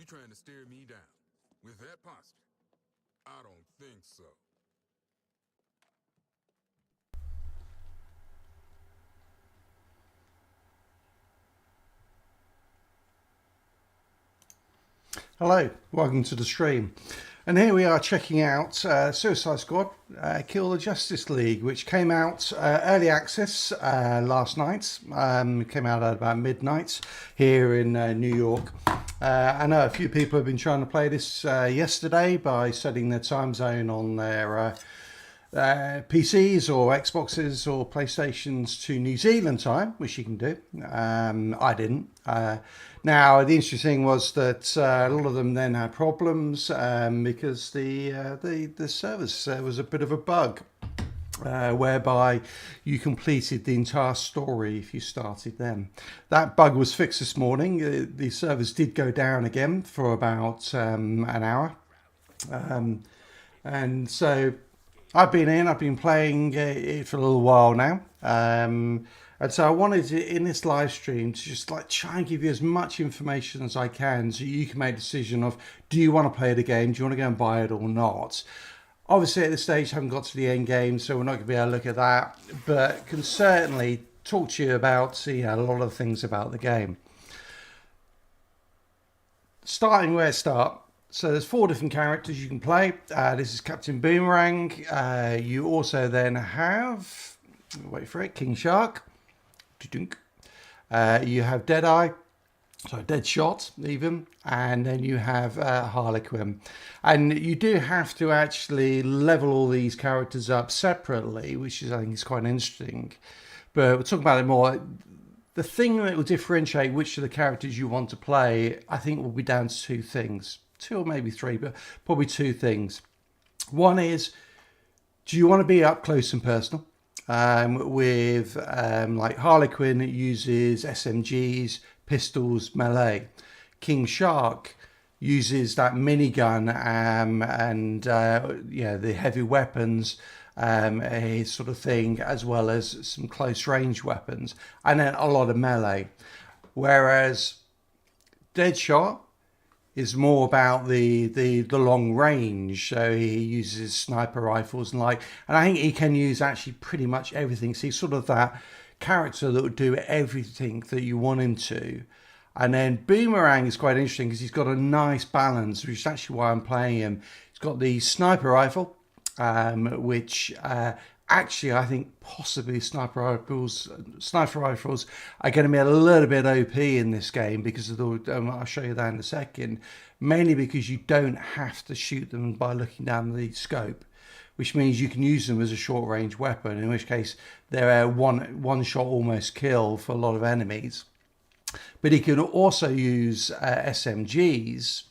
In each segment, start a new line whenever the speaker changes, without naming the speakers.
You trying to stare me down? With that posture? I don't think so.
Hello, welcome to the stream. And here we are checking out Suicide Squad Kill the Justice League, which came out early access last night. It came out at about midnight here in New York. I know a few people have been trying to play this yesterday by setting their time zone on their PCs or Xboxes or PlayStations to New Zealand time, which you can do. I didn't. Now, the interesting thing was that a lot of them then had problems because the service was a bit of a bug. Whereby you completed the entire story if you started them. That bug was fixed this morning. The servers did go down again for about an hour. And so I've been playing it for a little while now. And so I wanted to, in this live stream, to just like try and give you as much information as I can so you can make a decision of, do you want to play the game? Do you want to go and buy it or not? Obviously, at this stage, I haven't got to the end game, so we're not going to be able to look at that, but can certainly talk to you about a lot of things about the game. Starting where I start. So there's 4 different characters you can play. This is Captain Boomerang. You also then have, wait for it, King Shark. You have Deadshot even, and then you have Harley Quinn. And you do have to actually level all these characters up separately, which is, I think, is quite interesting. But we'll talk about it more. The thing that will differentiate which of the characters you want to play, I think, will be down to 2 things. 2 or maybe 3, but probably 2 things. One is, do you want to be up close and personal? With like Harley Quinn, it uses SMGs, pistols, melee. King Shark uses that minigun and the heavy weapons, his sort of thing, as well as some close range weapons, and then a lot of melee. Whereas Deadshot is more about the long range, so he uses sniper rifles and I think he can use actually pretty much everything. So he's sort of that character that would do everything that you want him to. And then Boomerang is quite interesting because he's got a nice balance, which is actually why I'm playing him. He's got the sniper rifle, which actually I think possibly sniper rifles are going to be a little bit OP in this game because of the, I'll show you that in a second, mainly because you don't have to shoot them by looking down the scope, which means you can use them as a short range weapon, in which case they're one shot almost kill for a lot of enemies. But he can also use SMGs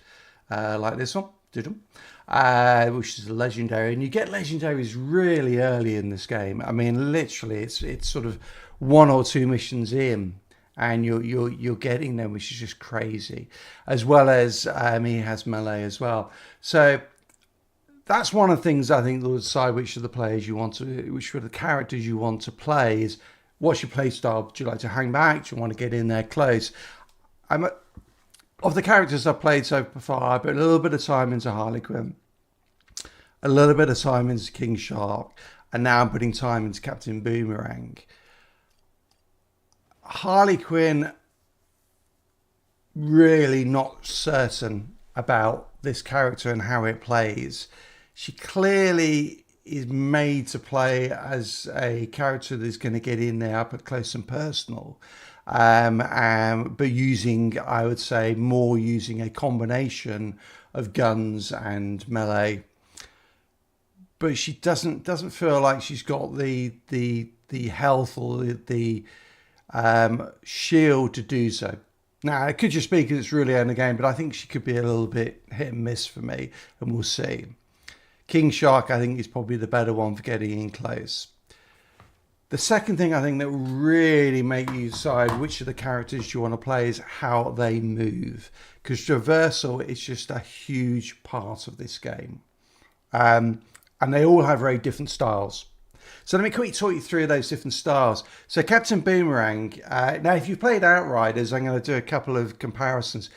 like this one, which is a legendary, and you get legendaries really early in this game. I mean, literally, it's sort of 1 or 2 missions in, and you're getting them, which is just crazy. As well as he has melee as well. So that's one of the things I think that will decide which of the players you want to, which of the characters you want to play. Is what's your play style? Do you like to hang back? Do you want to get in there close? Of the characters I've played so far, I put a little bit of time into Harley Quinn, a little bit of time into King Shark, and now I'm putting time into Captain Boomerang. Harley Quinn, really not certain about this character and how it plays. She clearly is made to play as a character that's going to get in there up close and personal. But using, I would say, more using a combination of guns and melee. But she doesn't feel like she's got the health or the shield to do so. Now, it could just be because it's really early in the game, but I think she could be a little bit hit and miss for me, and we'll see. King Shark, I think, is probably the better one for getting in close. The second thing I think that will really make you decide which of the characters you want to play is how they move. Because Traversal is just a huge part of this game. And they all have very different styles. So let me quickly talk you through those different styles. So Captain Boomerang, now if you've played Outriders, I'm going to do a couple of comparisons.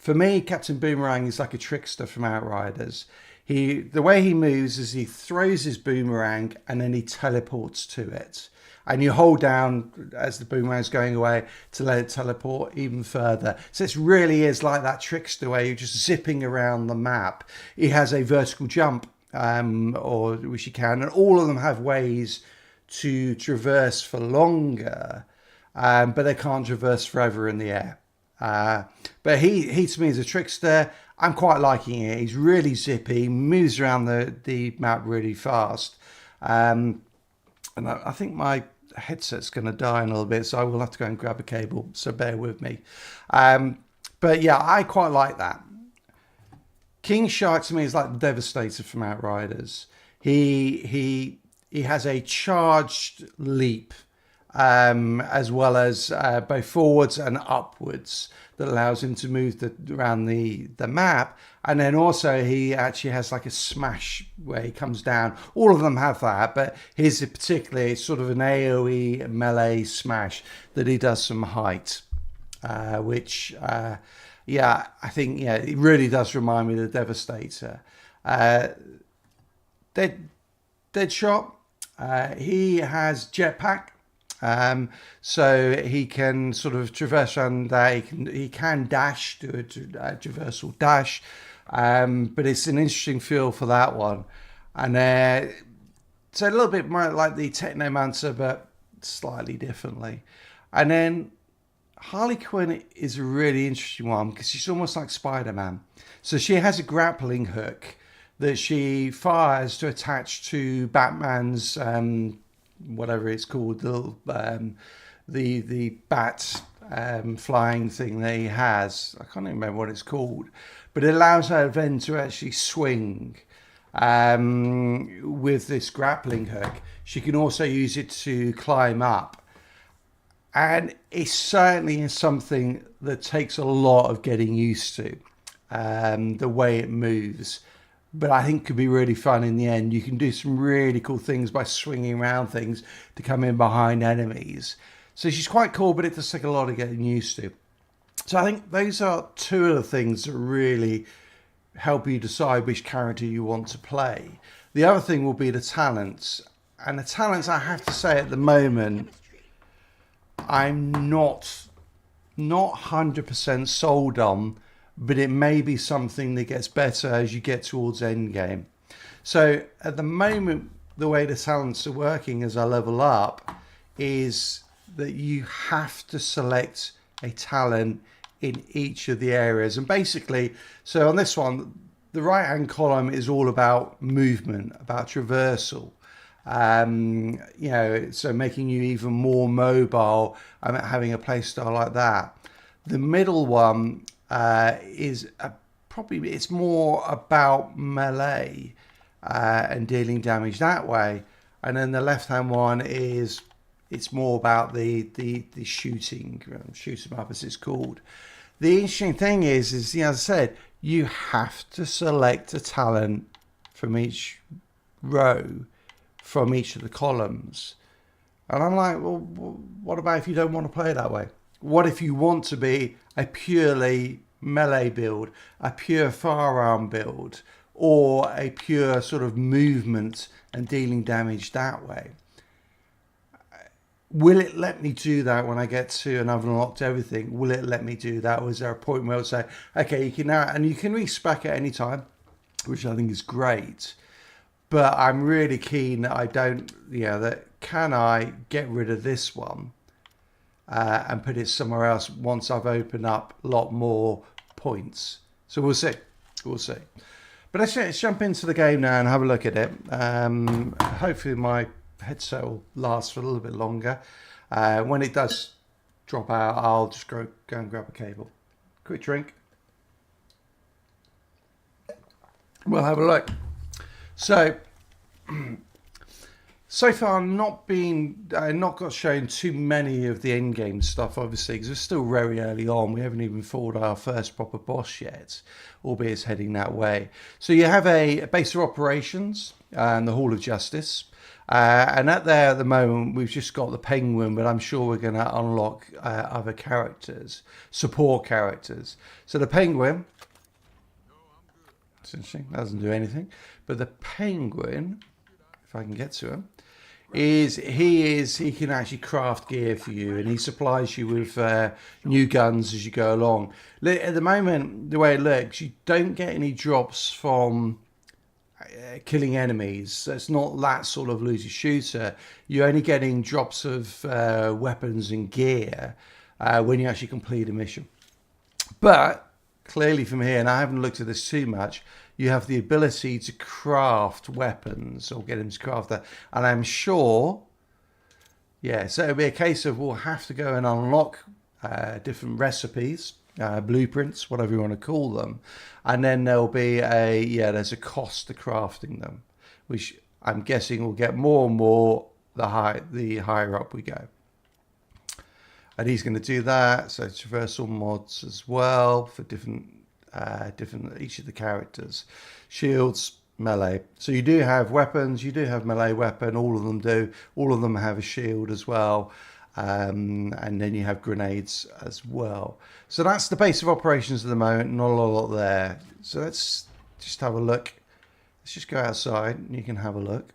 For me, Captain Boomerang is like a trickster from Outriders. The way he moves is he throws his boomerang and then he teleports to it. And you hold down as the boomerang's going away to let it teleport even further. So it really is like that trickster where you're just zipping around the map. He has a vertical jump, or which you can, and all of them have ways to traverse for longer, but they can't traverse forever in the air. But he to me is a trickster. I'm quite liking it. He's really zippy, moves around the map really fast. And I think my headset's going to die in a little bit, so I will have to go and grab a cable, so bear with me. But yeah, I quite like that. King Shark to me is like the Devastator from Outriders. He has a charged leap, as well as both forwards and upwards, that allows him to move around the map. And then also he actually has like a smash where he comes down. All of them have that, but his particularly sort of an AoE melee smash that he does some height, which yeah, I think it really does remind me of the Devastator. Deadshot, he has jetpack. So he can sort of traverse around that. He can dash, do a traversal dash, but it's an interesting feel for that one. And so a little bit more like the Technomancer, but slightly differently. And then Harley Quinn is a really interesting one because she's almost like Spider-Man. So she has a grappling hook that she fires to attach to Batman's whatever it's called, the bat flying thing that he has. I can't even remember what it's called, but it allows her then to actually swing with this grappling hook. She can also use it to climb up, and it certainly is something that takes a lot of getting used to, the way it moves. But I think could be really fun in the end. You can do some really cool things by swinging around things to come in behind enemies. So she's quite cool, but it does take a lot of getting used to. So I think those are two of the things that really help you decide which character you want to play. The other thing will be the talents. And the talents, I have to say at the moment, I'm not 100% sold on, but it may be something that gets better as you get towards endgame. So at the moment, the way the talents are working as I level up is that you have to select a talent in each of the areas. And basically, so on this one, the right-hand column is all about movement, about traversal. So making you even more mobile and having a play style like that. The middle one is probably it's more about melee and dealing damage that way, and then the left hand one is it's more about the shooting, shoot 'em up as it's called. The interesting thing is as I said, you have to select a talent from each row, from each of the columns. And I'm like, well, what about if you don't want to play that way? What if you want to be a purely melee build, a pure firearm build, or a pure sort of movement and dealing damage that way? Will it let me do that when I get to and I've unlocked everything? Will it let me do that? Or is there a point where it'll say, okay, you can now, and you can respec at any time, which I think is great. But I'm really keen that I don't, that can I get rid of this one and put it somewhere else once I've opened up a lot more points. So we'll see. But let's jump into the game now and have a look at it. Hopefully my headset will last for a little bit longer. When it does drop out, I'll just go and grab a cable. Quick drink. We'll have a look. So far, not got shown too many of the end game stuff, obviously, because we're still very early on. We haven't even fought our first proper boss yet, albeit it's heading that way. So you have a base of operations and the Hall of Justice. And at the moment, we've just got the Penguin, but I'm sure we're going to unlock other characters, support characters. So the Penguin, it's interesting, doesn't do anything. But the Penguin, if I can get to him, he can actually craft gear for you, and he supplies you with new guns as you go along. At the moment, the way it looks, you don't get any drops from killing enemies. So it's not that sort of looter shooter. You're only getting drops of weapons and gear when you actually complete a mission. But clearly from here, and I haven't looked at this too much, you have the ability to craft weapons or get them to craft that. And I'm sure, yeah, so it'll be a case of we'll have to go and unlock different recipes, blueprints, whatever you want to call them. And then there'll be there's a cost to crafting them, which I'm guessing will get more and more the higher up we go. And he's going to do that. So traversal mods as well for different each of the characters. Shields, melee. So you do have weapons, you do have melee weapon, all of them do. All of them have a shield as well. And then you have grenades as well. So that's the base of operations at the moment, not a lot there. So let's just have a look. Let's just go outside and you can have a look.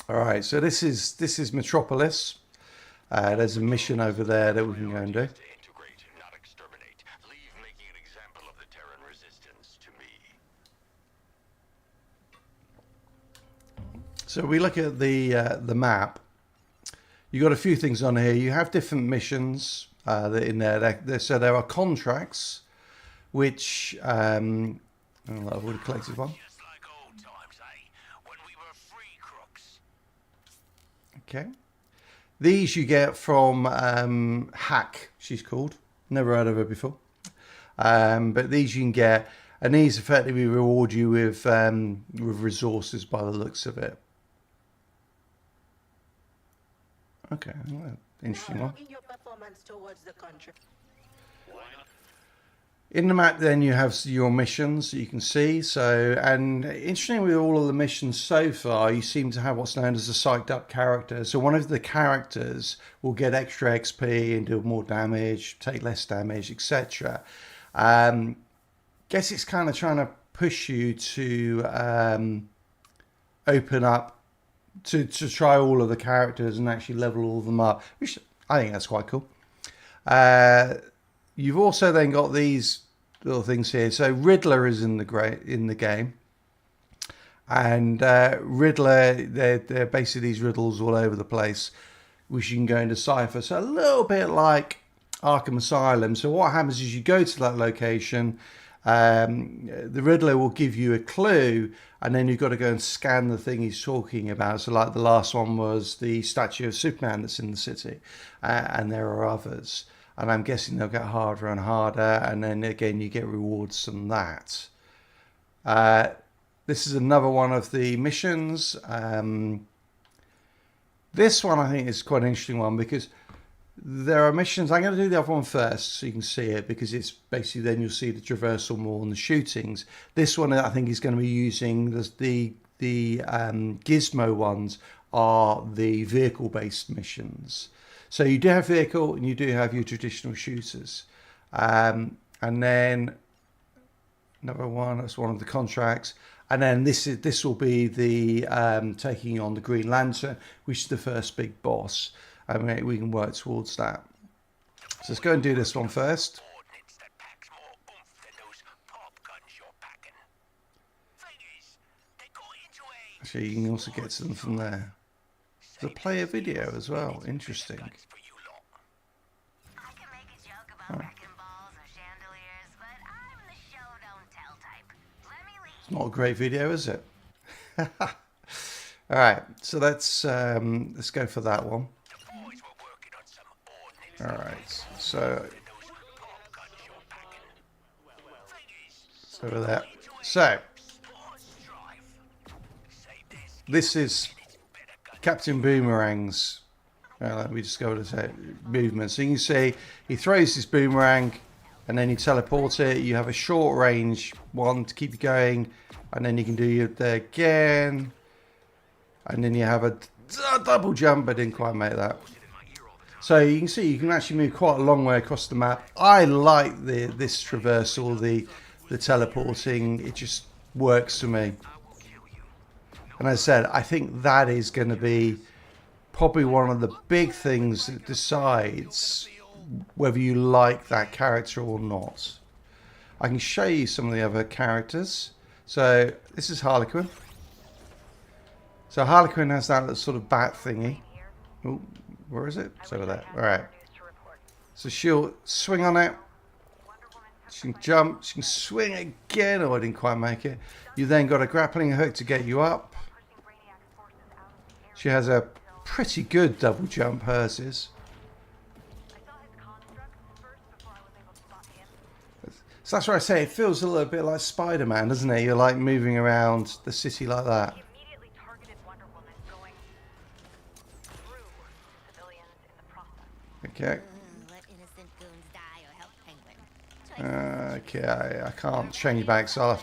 All right, so this is Metropolis. There's a mission over there that we can go and do. So we look at the map. You got a few things on here. You have different missions that in there. So there are contracts, which I've already collected one. Okay. These you get from Hack, she's called. Never heard of her before. But these you can get, and these effectively reward you with resources by the looks of it. Okay, well, interesting one. In the map then you have your missions that you can see. So, and interesting with all of the missions so far, you seem to have what's known as a psyched up character. So one of the characters will get extra XP and do more damage, take less damage, etc. Guess it's kind of trying to push you to open up, to try all of the characters and actually level all of them up, which I think that's quite cool. You've also then got these little things here. So Riddler is in the game, and Riddler, they're basically these riddles all over the place, which you can go and decipher. So a little bit like Arkham Asylum. So what happens is you go to that location, the Riddler will give you a clue, and then you've got to go and scan the thing he's talking about. So like the last one was the statue of Superman that's in the city, and there are others. And I'm guessing they'll get harder and harder, and then again you get rewards from that. This is another one of the missions. This one I think is quite an interesting one because there are missions. I'm going to do the other one first so you can see it, because it's basically then you'll see the traversal more and the shootings. This one I think is going to be using the gizmo ones are the vehicle based missions. So you do have vehicle and you do have your traditional shooters. And then another one, that's one of the contracts. And then this will be the taking on the Green Lantern, which is the first big boss. I mean, we can work towards that. So let's go and do this one first. Actually, you can also get to them from there. The player video as well. Interesting. Oh. It's not a great video, is it? All right, so let's go for that one. All right, so over there. So this is Captain Boomerang's we discovered his movement. So you can see he throws his boomerang and then you teleport it. You have a short range one to keep you going, and then you can do your there again, and then you have a double jump. I didn't quite make that. So you can see you can actually move quite a long way across the map. I like this traversal, the teleporting. It just works for me. And as I said, I think that is going to be probably one of the big things that decides whether you like that character or not. I can show you some of the other characters. So this is Harlequin. So Harlequin has that little sort of bat thingy. Oh, where is it? It's over there. All right. So she'll swing on it. She can jump. She can swing again. Oh, I didn't quite make it. You then got a grappling hook to get you up. She has a pretty good double jump, hers is. So that's why I say it feels a little bit like Spider-Man, doesn't it? You're like moving around the city like that. Okay. Okay, I can't change back, so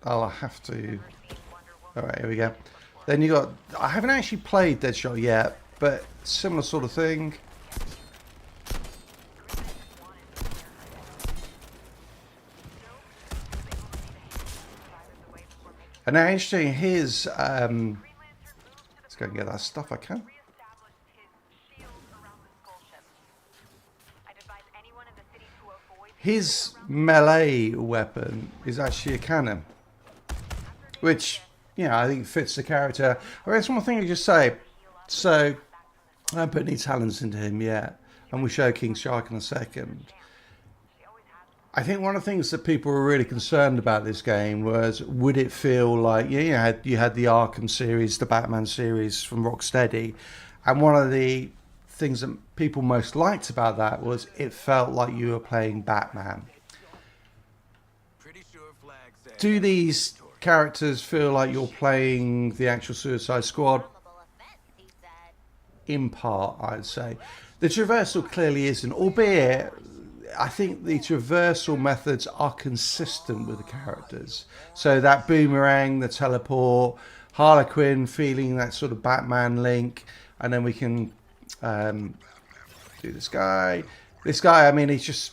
I'll have to. All right, here we go. Then you got. I haven't actually played Deadshot yet, but similar sort of thing. And now, interesting, let's go and get that stuff I can. His melee weapon is actually a cannon, which, you know, I think fits the character. I guess one thing I just say, so I haven't put any talents into him yet, and we'll show King Shark in a second. I think one of the things that people were really concerned about this game was, would it feel like, you had the Arkham series, the Batman series from Rocksteady, and one of the things that people most liked about that was it felt like you were playing Batman. Do these characters feel like you're playing the actual Suicide Squad? In part, I'd say. The traversal clearly isn't, albeit I think the traversal methods are consistent with the characters. So that boomerang, the teleport, Harlequin feeling that sort of Batman link, and then we can do this guy. This guy, I mean, he's just,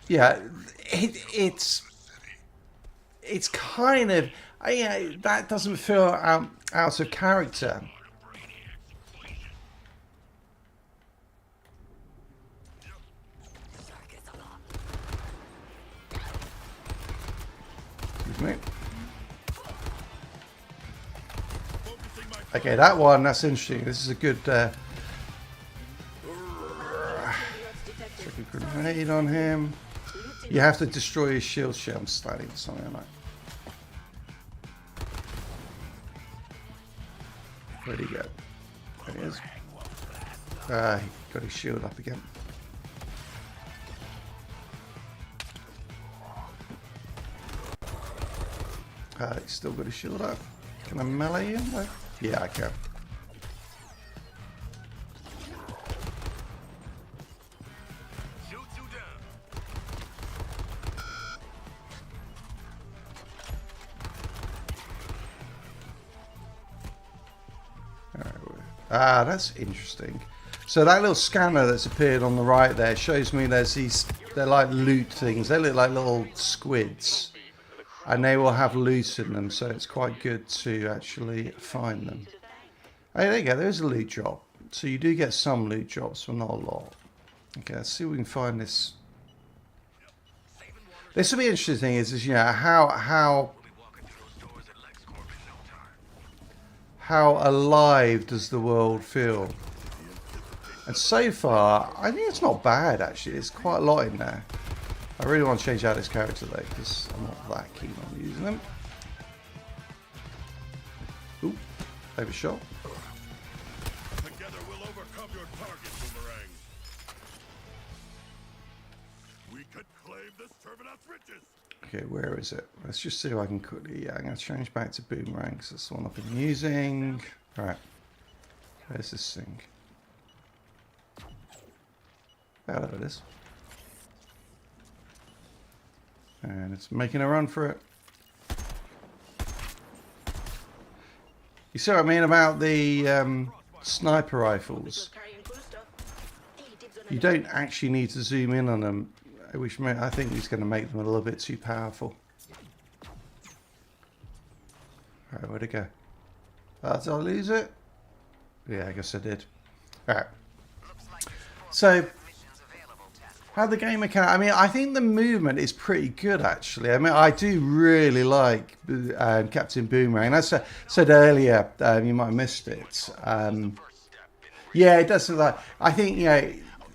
yeah, it's kind of, yeah, that doesn't feel out of character. Okay, that one, that's interesting. This is a good chuck a grenade on him. You have to destroy his shield shell. I'm starting with something like that. Where'd he go? There he is. He got his shield up again. He's still got his shield up. Can I melee him? No? Yeah, I can. That's interesting. So that little scanner that's appeared on the right there shows me there's these, they're like loot things. They look like little squids. And they will have loot in them, so it's quite good to actually find them. Hey, there you go, there's a loot drop. So you do get some loot drops, but not a lot. Okay, let's see if we can find this. This will be interesting, is you know, how alive does the world feel? And so far, I think it's not bad actually. There's quite a lot in there. I really want to change out this character though, because I'm not that keen on using them. Ooh, overshot.
Together we'll overcome your target, Boomerang. We could claim this Terminus riches.
Okay, where is it? Let's just see if I can quickly. Yeah, I'm going to change back to Boomerang because that's the one I've been using. Right, where's this thing? There it is. And it's making a run for it. You see what I mean about the sniper rifles? You don't actually need to zoom in on them, which I think is going to make them a little bit too powerful. Alright, where'd it go? Did I lose it? Yeah, I guess I did. Alright. So, how the game mechanic... I mean, I think the movement is pretty good, actually. I mean, I do really like Captain Boomerang. As I said earlier, you might have missed it. Yeah, it does look like... I think, you know,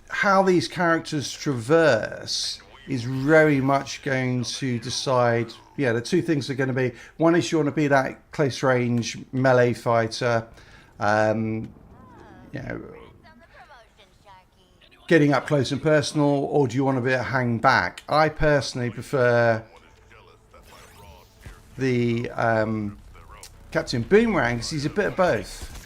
how these characters traverse is very much going to decide... Yeah, the two things are going to be... One is you want to be that close-range melee fighter. You know... Getting up close and personal, or do you want to be a hang back? I personally prefer the Captain Boomerang because he's a bit of both.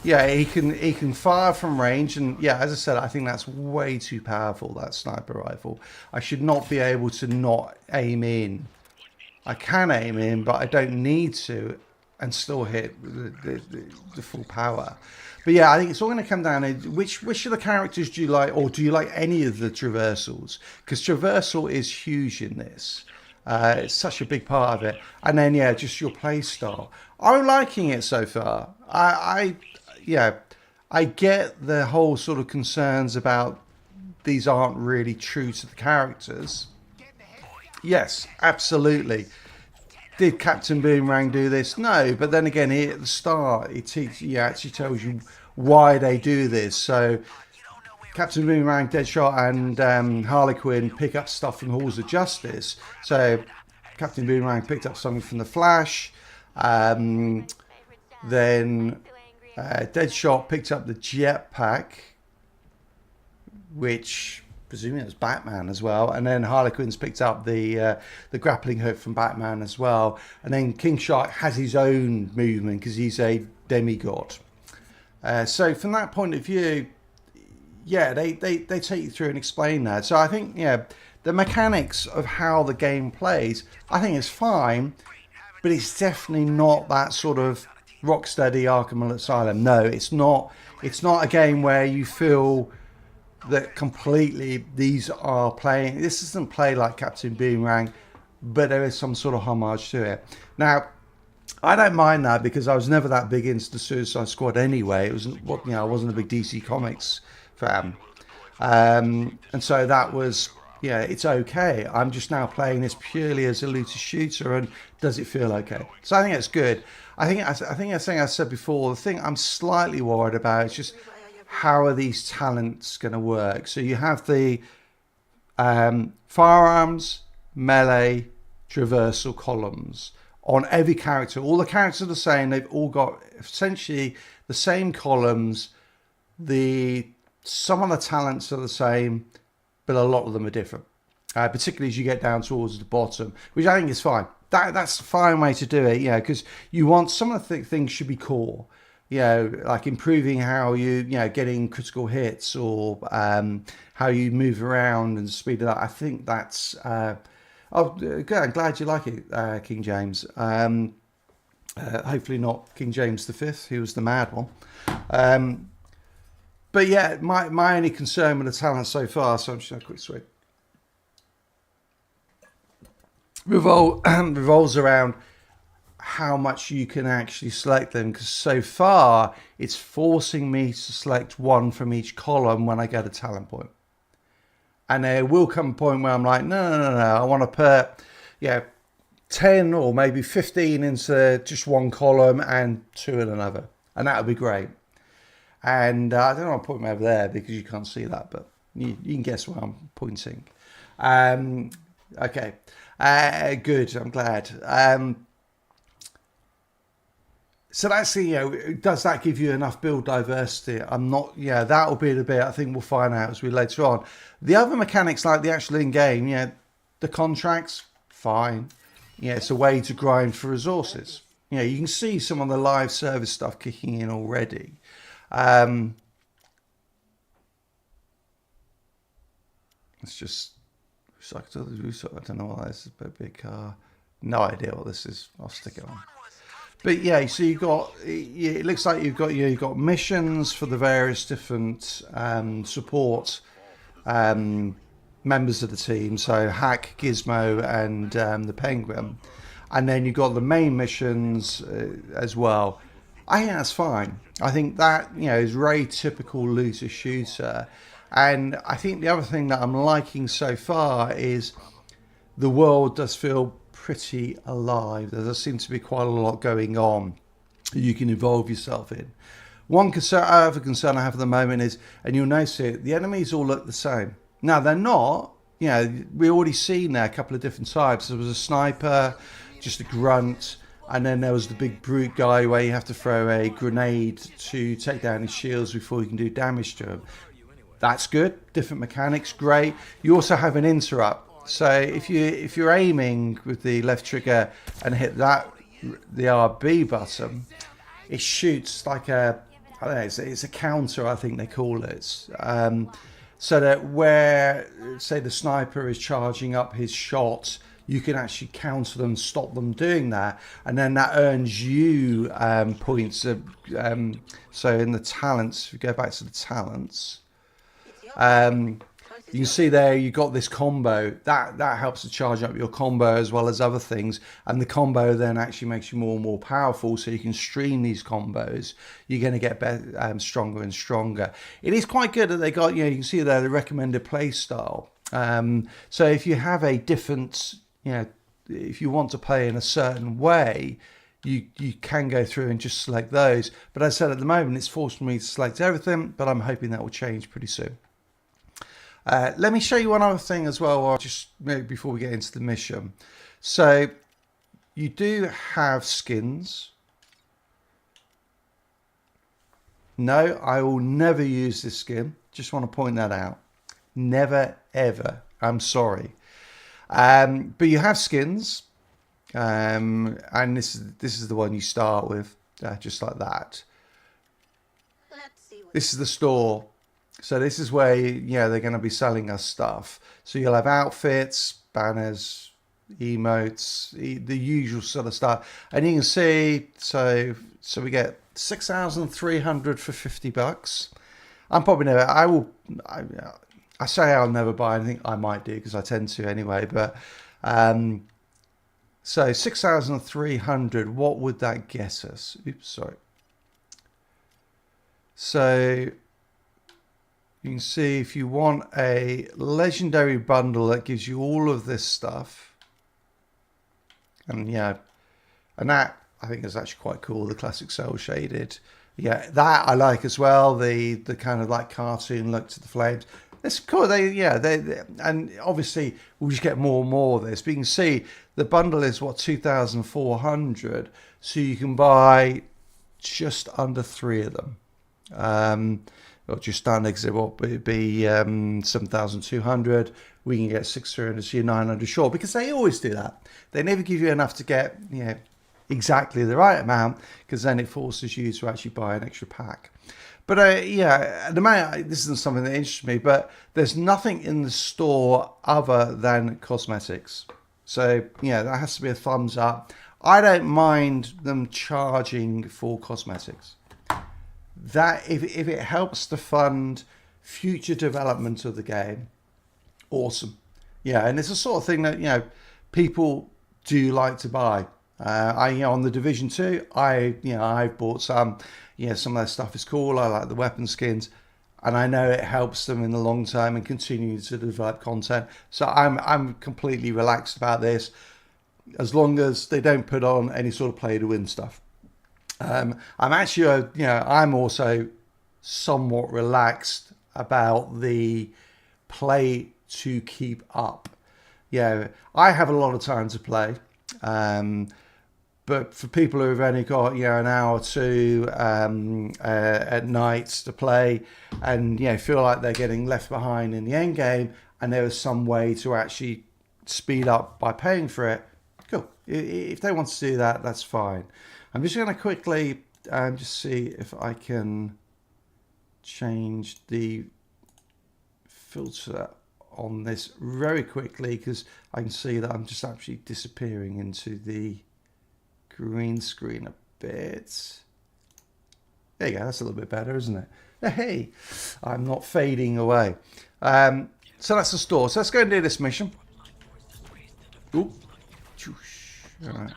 Yeah, he can fire from range, and yeah, as I said, I think that's way too powerful, that sniper rifle. I should not be able to not aim in. I can aim in, but I don't need to, and still hit the full power. But yeah, I think it's all going to come down to which of the characters do you like, or do you like any of the traversals? Because traversal is huge in this. It's such a big part of it. And then, yeah, just your play style. I'm liking it so far. I get the whole sort of concerns about these aren't really true to the characters. Yes, absolutely. Did Captain Boomerang do this? No, but then again, at the start, it actually tells you why they do this. So, Captain Boomerang, Deadshot, and Harley Quinn pick up stuff from Halls of Justice. So, Captain Boomerang picked up something from the Flash. Then, Deadshot picked up the jetpack, which... presuming it was Batman as well, and then Harley Quinn's picked up the grappling hook from Batman as well, and then King Shark has his own movement because he's a demigod. So from that point of view, yeah, they take you through and explain that. So I think, yeah, the mechanics of how the game plays, I think it's fine, but it's definitely not that sort of Rocksteady Arkham Asylum. No, it's not. It's not a game where you feel that completely these are playing. This doesn't play like Captain Boomerang, but there is some sort of homage to it. Now, I don't mind that because I was never that big into the Suicide Squad anyway. It wasn't, you know, I wasn't a big DC Comics fan, and so that was, yeah, it's okay. I'm just now playing this purely as a looter shooter, and does it feel okay? So I think it's good. I think I said before, the thing I'm slightly worried about is just how are these talents going to work? So you have the firearms, melee, traversal columns on every character. All the characters are the same. They've all got essentially the same columns. Some of the talents are the same, but a lot of them are different. Particularly as you get down towards the bottom, which I think is fine. That's a fine way to do it, yeah, because you want some of the things should be core. You know, like improving how you know, getting critical hits, or how you move around and speed it up. I think that's... good. I'm glad you like it, King James. Hopefully not King James V. He was the mad one. But yeah, my only concern with the talent so far, so I'm just going to quick switch, revolves around how much you can actually select them, because so far it's forcing me to select one from each column when I get a talent point. And there will come a point where I'm like, no, I want to put, yeah, 10 or maybe 15 into just one column and 2 in another, and that would be great. And I don't want to put them over there because you can't see that, but you can guess where I'm pointing. Okay, good, I'm glad. So that's the, you know, does that give you enough build diversity? I'm not, yeah, that will be the bit I think we'll find out as we later on. The other mechanics, like the actual in-game, yeah, the contracts, fine. Yeah, it's a way to grind for resources. You know, you can see some of the live service stuff kicking in already. It's just I don't know what this is, but big car. No idea what this is. I'll stick it on. But yeah, so you've got, it looks like you've got missions for the various different support members of the team. So Hack, Gizmo, and the Penguin, and then you've got the main missions as well. I think that's fine. I think that is very typical looter shooter, and I think the other thing that I'm liking so far is the world does feel pretty alive. There does seem to be quite a lot going on you can involve yourself in. One other concern I have at the moment is, and you'll notice it, the enemies all look the same. Now, they're not. We already seen there a couple of different types. There was a sniper, just a grunt, and then there was the big brute guy where you have to throw a grenade to take down his shields before you can do damage to him. That's good. Different mechanics, great. You also have an interrupt. So if you're aiming with the left trigger and hit the RB button, it shoots like I don't know, it's a counter, I think they call it. So that where, say, the sniper is charging up his shot, you can actually counter them, stop them doing that, and then that earns you points. So in the talents, if you go back to the talents, you can see there you got this combo that helps to charge up your combo as well as other things, and the combo then actually makes you more and more powerful, so you can stream these combos. You're going to get better, stronger and stronger. It is quite good that they got, you can see there the recommended play style. So if you have a different, if you want to play in a certain way, you can go through and just select those. But as I said, at the moment it's forced me to select everything, but I'm hoping that will change pretty soon. Let me show you one other thing as well, or just maybe before we get into the mission. So you do have skins. No, I will never use this skin. Just want to point that out. Never, ever. I'm sorry. But you have skins. And this is the one you start with, just like that. This is the store. So this is where, they're going to be selling us stuff. So you'll have outfits, banners, emotes, the usual sort of stuff. And you can see, so we get 6,300 for $50. I'm probably never, I say I'll never buy anything. I might do because I tend to anyway. But so 6,300, what would that get us? Oops, sorry. So you can see if you want a legendary bundle that gives you all of this stuff, and and that I think is actually quite cool. The classic cell shaded, that I like as well. The kind of like cartoon look to the flames. It's cool. They and obviously we'll just get more and more of this. But you can see the bundle is 2,400, so you can buy just under 3 of them. Or just under, because it would be 7,200. We can get 6,300, so you're 900 short, because they always do that. They never give you enough to get exactly the right amount, because then it forces you to actually buy an extra pack. But at the moment, this isn't something that interests me, but there's nothing in the store other than cosmetics. So that has to be a thumbs up. I don't mind them charging for cosmetics. That if it helps to fund future development of the game, awesome. And it's the sort of thing that people do like to buy. On the Division 2, I've bought some. Some of that stuff is cool. I like the weapon skins, and I know it helps them in the long term and continue to develop content. So I'm completely relaxed about this, as long as they don't put on any sort of play to win stuff. I'm actually, I'm also somewhat relaxed about the play to keep up. I have a lot of time to play, but for people who've only got an hour or two at night to play, and feel like they're getting left behind in the end game, and there is some way to actually speed up by paying for it, cool. If they want to do that, that's fine. I'm just going to quickly just see if I can change the filter on this very quickly because I can see that I'm just actually disappearing into the green screen a bit. There you go, that's a little bit better, isn't it? Hey, I'm not fading away. So that's the store. So let's go and do this mission. Oop. All right.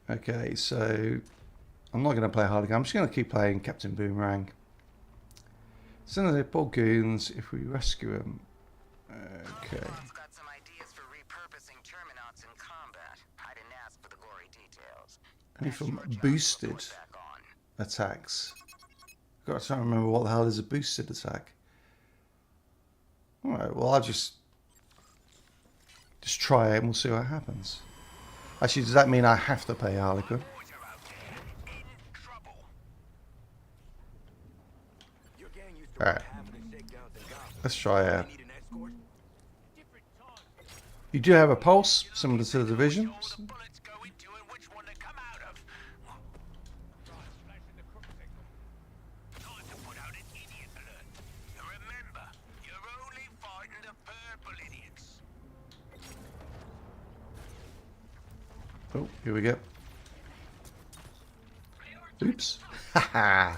Okay, so I'm not going to play Harley. I'm just going to keep playing Captain Boomerang. Send the poor goons if we rescue him. Okay.
Got some ideas for repurposing Terminauts in combat. I didn't ask for the gory details.
Only from boosted attacks. Got to remember what the hell is a boosted attack. Alright, well I'll just try it and we'll see what happens. Actually, does that mean I have to pay Harlequin? Alright. Let's try it. You do have a pulse, similar to the Division. Oh, here we go. Oops. Haha.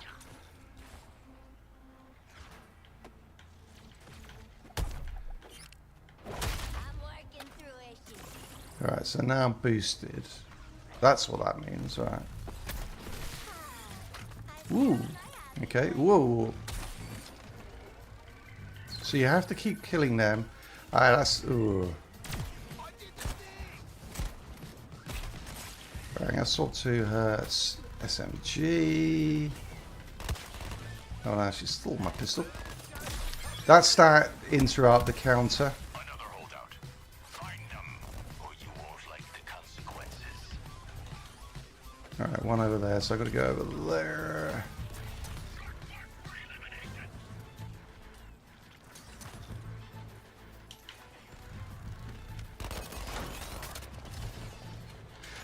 Alright, so now I'm boosted. That's what that means, right? Woo. Okay, whoa. So you have to keep killing them. Alright, that's... Ooh. Right, I saw 2 hurts. SMG. Oh no, she stole my pistol. That's that interrupt the counter.
Another holdout. Find them, or you won't like the consequences.
Alright, one over there, so I gotta go over there.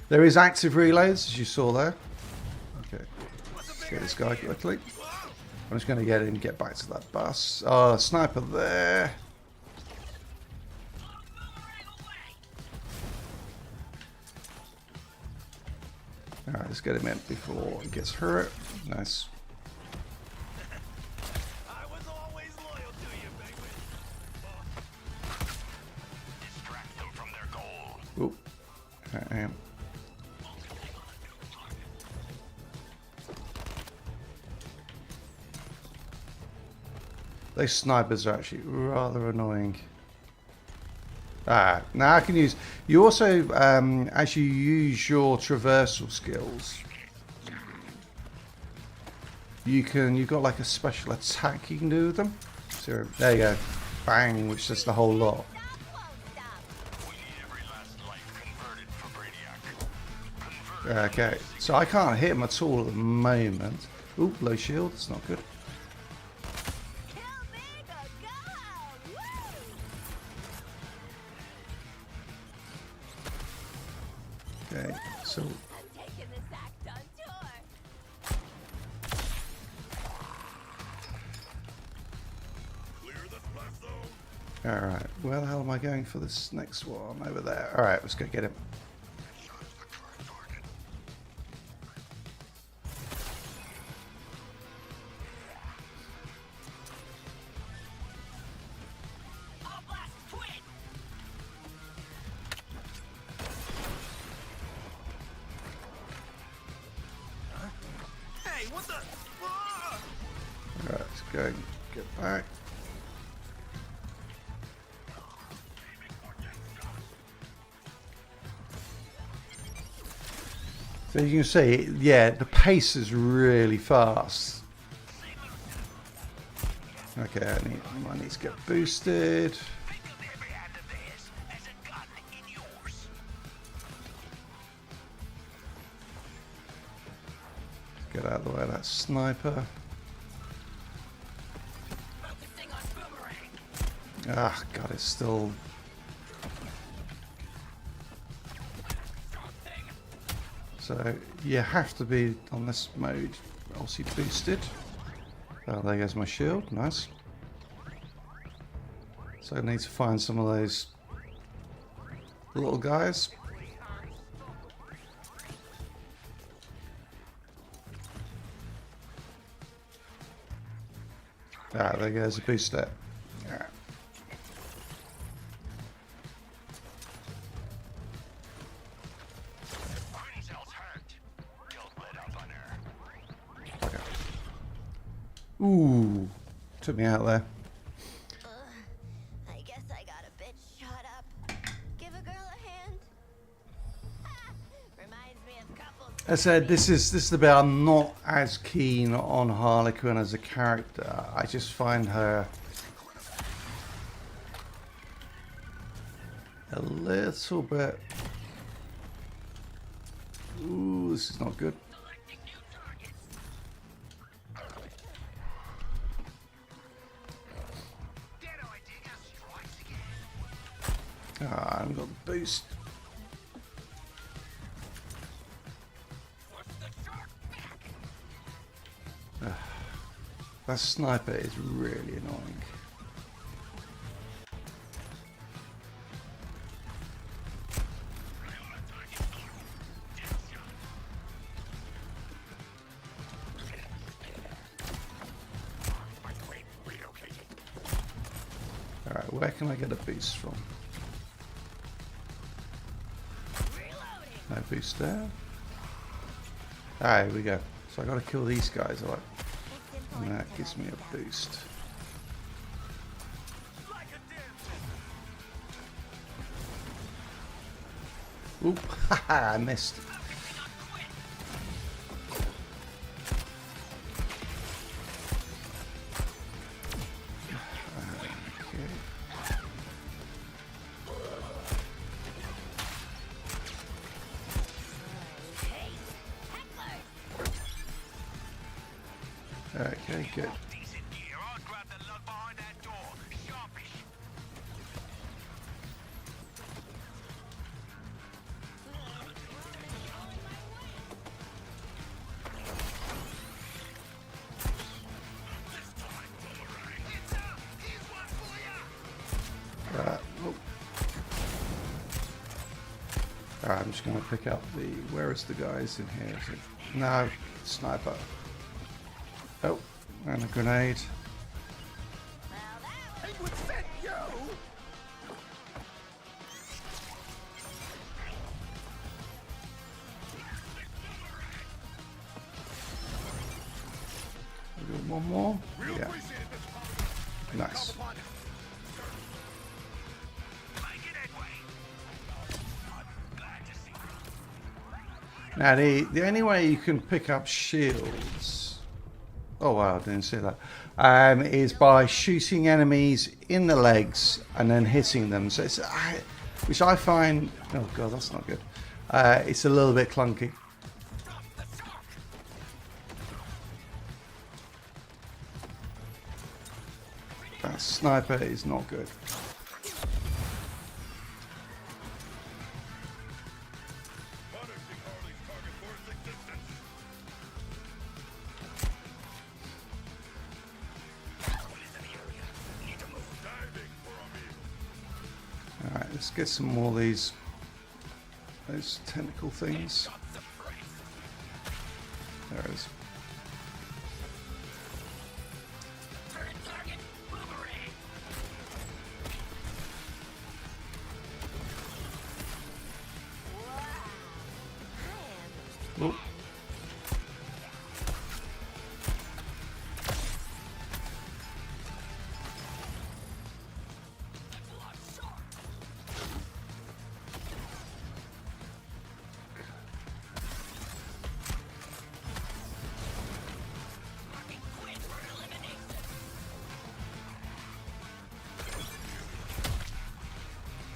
There is active reloads, as you saw there. Okay, let's get this guy quickly. I'm just going to get in and get back to that bus. Oh, sniper there. Alright, let's get him in before he gets hurt. Nice.
I was always loyal to you, Penguin. Distract them from their goal.
Oop. I am. Those snipers are actually rather annoying. Ah, now I can use... You also, as you use your traversal skills, you've got like a special attack you can do with them. So, there you go. Bang, which does the whole lot. Okay, so I can't hit him at all at the moment. Oop, low shield, that's not good. Okay, so alright, where the hell am I going for this next one? Over there. Alright, let's go get him.
What the?
Alright, let's go and get back. So you can see, yeah, the pace is really fast. Okay, I need to get boosted. Get out of the way of that sniper. Ah, God, it's still... So you have to be on this mode, else you boosted. Oh, there goes my shield. Nice. So I need to find some of those little guys. Ah, there goes a booster. Yeah. Okay. Ooh, took me out there.
I guess I got a bit shot up. Give a girl a hand. Reminds me of couples.
I said this is the bit I'm not as keen on Harley Quinn as a character. I just find her a little bit. Ooh, this is not good. Ah, I haven't got the boost. That sniper is really annoying. Alright, where can I get a boost from? No boost there. Ah, here we go. So I gotta kill these guys, alright. And that gives me a boost. Oop, haha, I missed. Okay, good. Alright, I'm just going to pick up the... Where is the guys in here? Is it? No, sniper. Oh, and a grenade. One more? Yeah. Nice. Now the only way you can pick up shields, oh wow, I didn't see that, is by shooting enemies in the legs and then hitting them. So it's, which I find, oh god, that's not good. It's a little bit clunky. That sniper is not good. Alright, let's get some more of those tentacle things. There it is. Oop.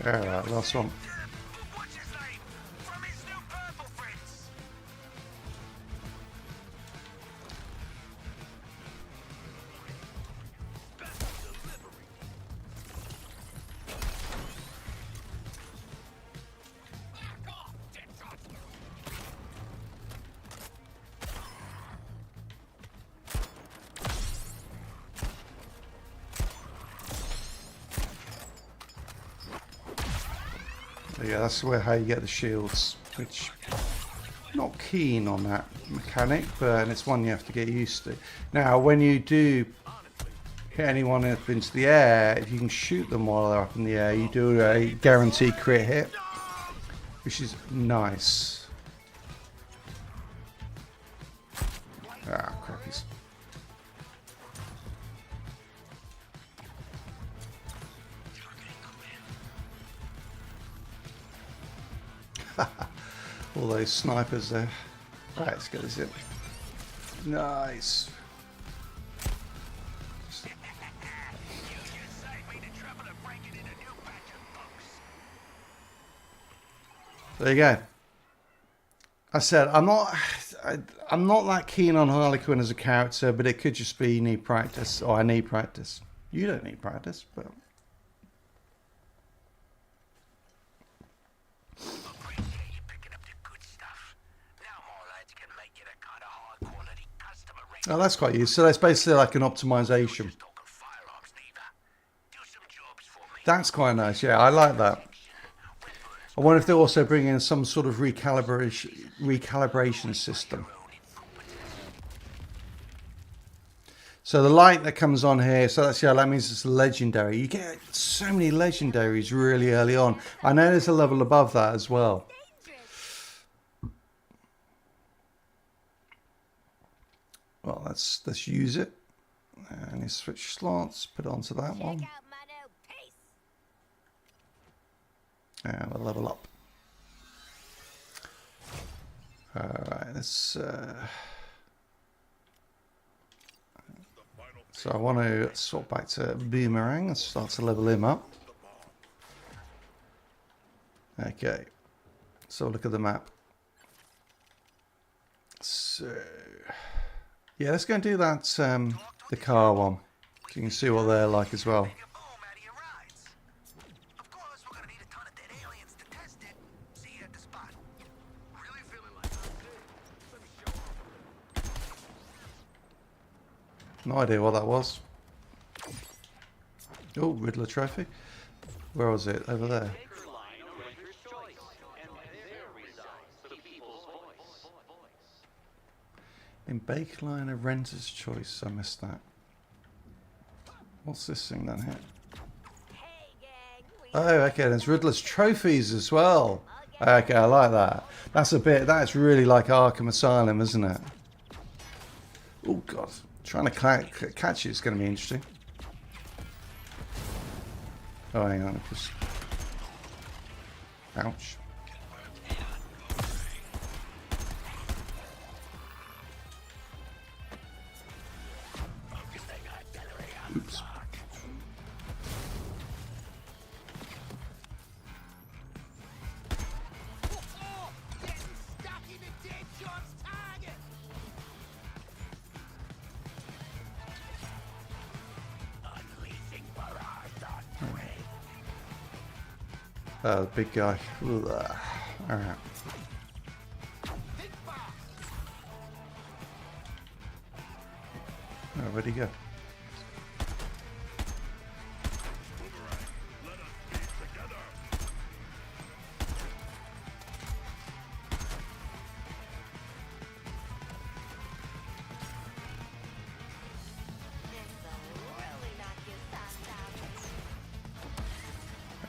Alright, last one.
What's his name? From his new purple friends.
So yeah, that's where how you get the shields, which not keen on that mechanic, but it's one you have to get used to. Now, when you do hit anyone up into the air, if you can shoot them while they're up in the air, you do a guaranteed crit hit, which is nice. Ah, crappies. All those snipers there. Right, let's get this in. Nice. There you go. I said I'm not that keen on Harley Quinn as a character, but it could just be you need practice, or I need practice. You don't need practice, but oh, that's quite useful. So that's basically like an optimization. That's quite nice. Yeah, I like that. I wonder if they're also bringing in some sort of recalibration system. So the light that comes on here, so that's, yeah, that means it's legendary. You get so many legendaries really early on. I know there's a level above that as well. Well, let's use it. And you switch slots, put it onto that one. And we'll level up. Alright, let's... So I want to swap back to Boomerang and start to level him up. Okay. So look at the map. So... yeah, let's go and do that, the car one. So you can see what they're like as well. No idea what that was. Oh, Riddler trophy. Where was it? Over there. In Bakeline, a renter's choice. I missed that. What's this thing down here? Oh, okay. There's Riddler's trophies as well. Okay, I like that. That's a bit. That's really like Arkham Asylum, isn't it? Oh God. Trying to catch it is going to be interesting. Oh, hang on. Just... ouch. Oops. The big guy. Alright. Oh, where'd he go?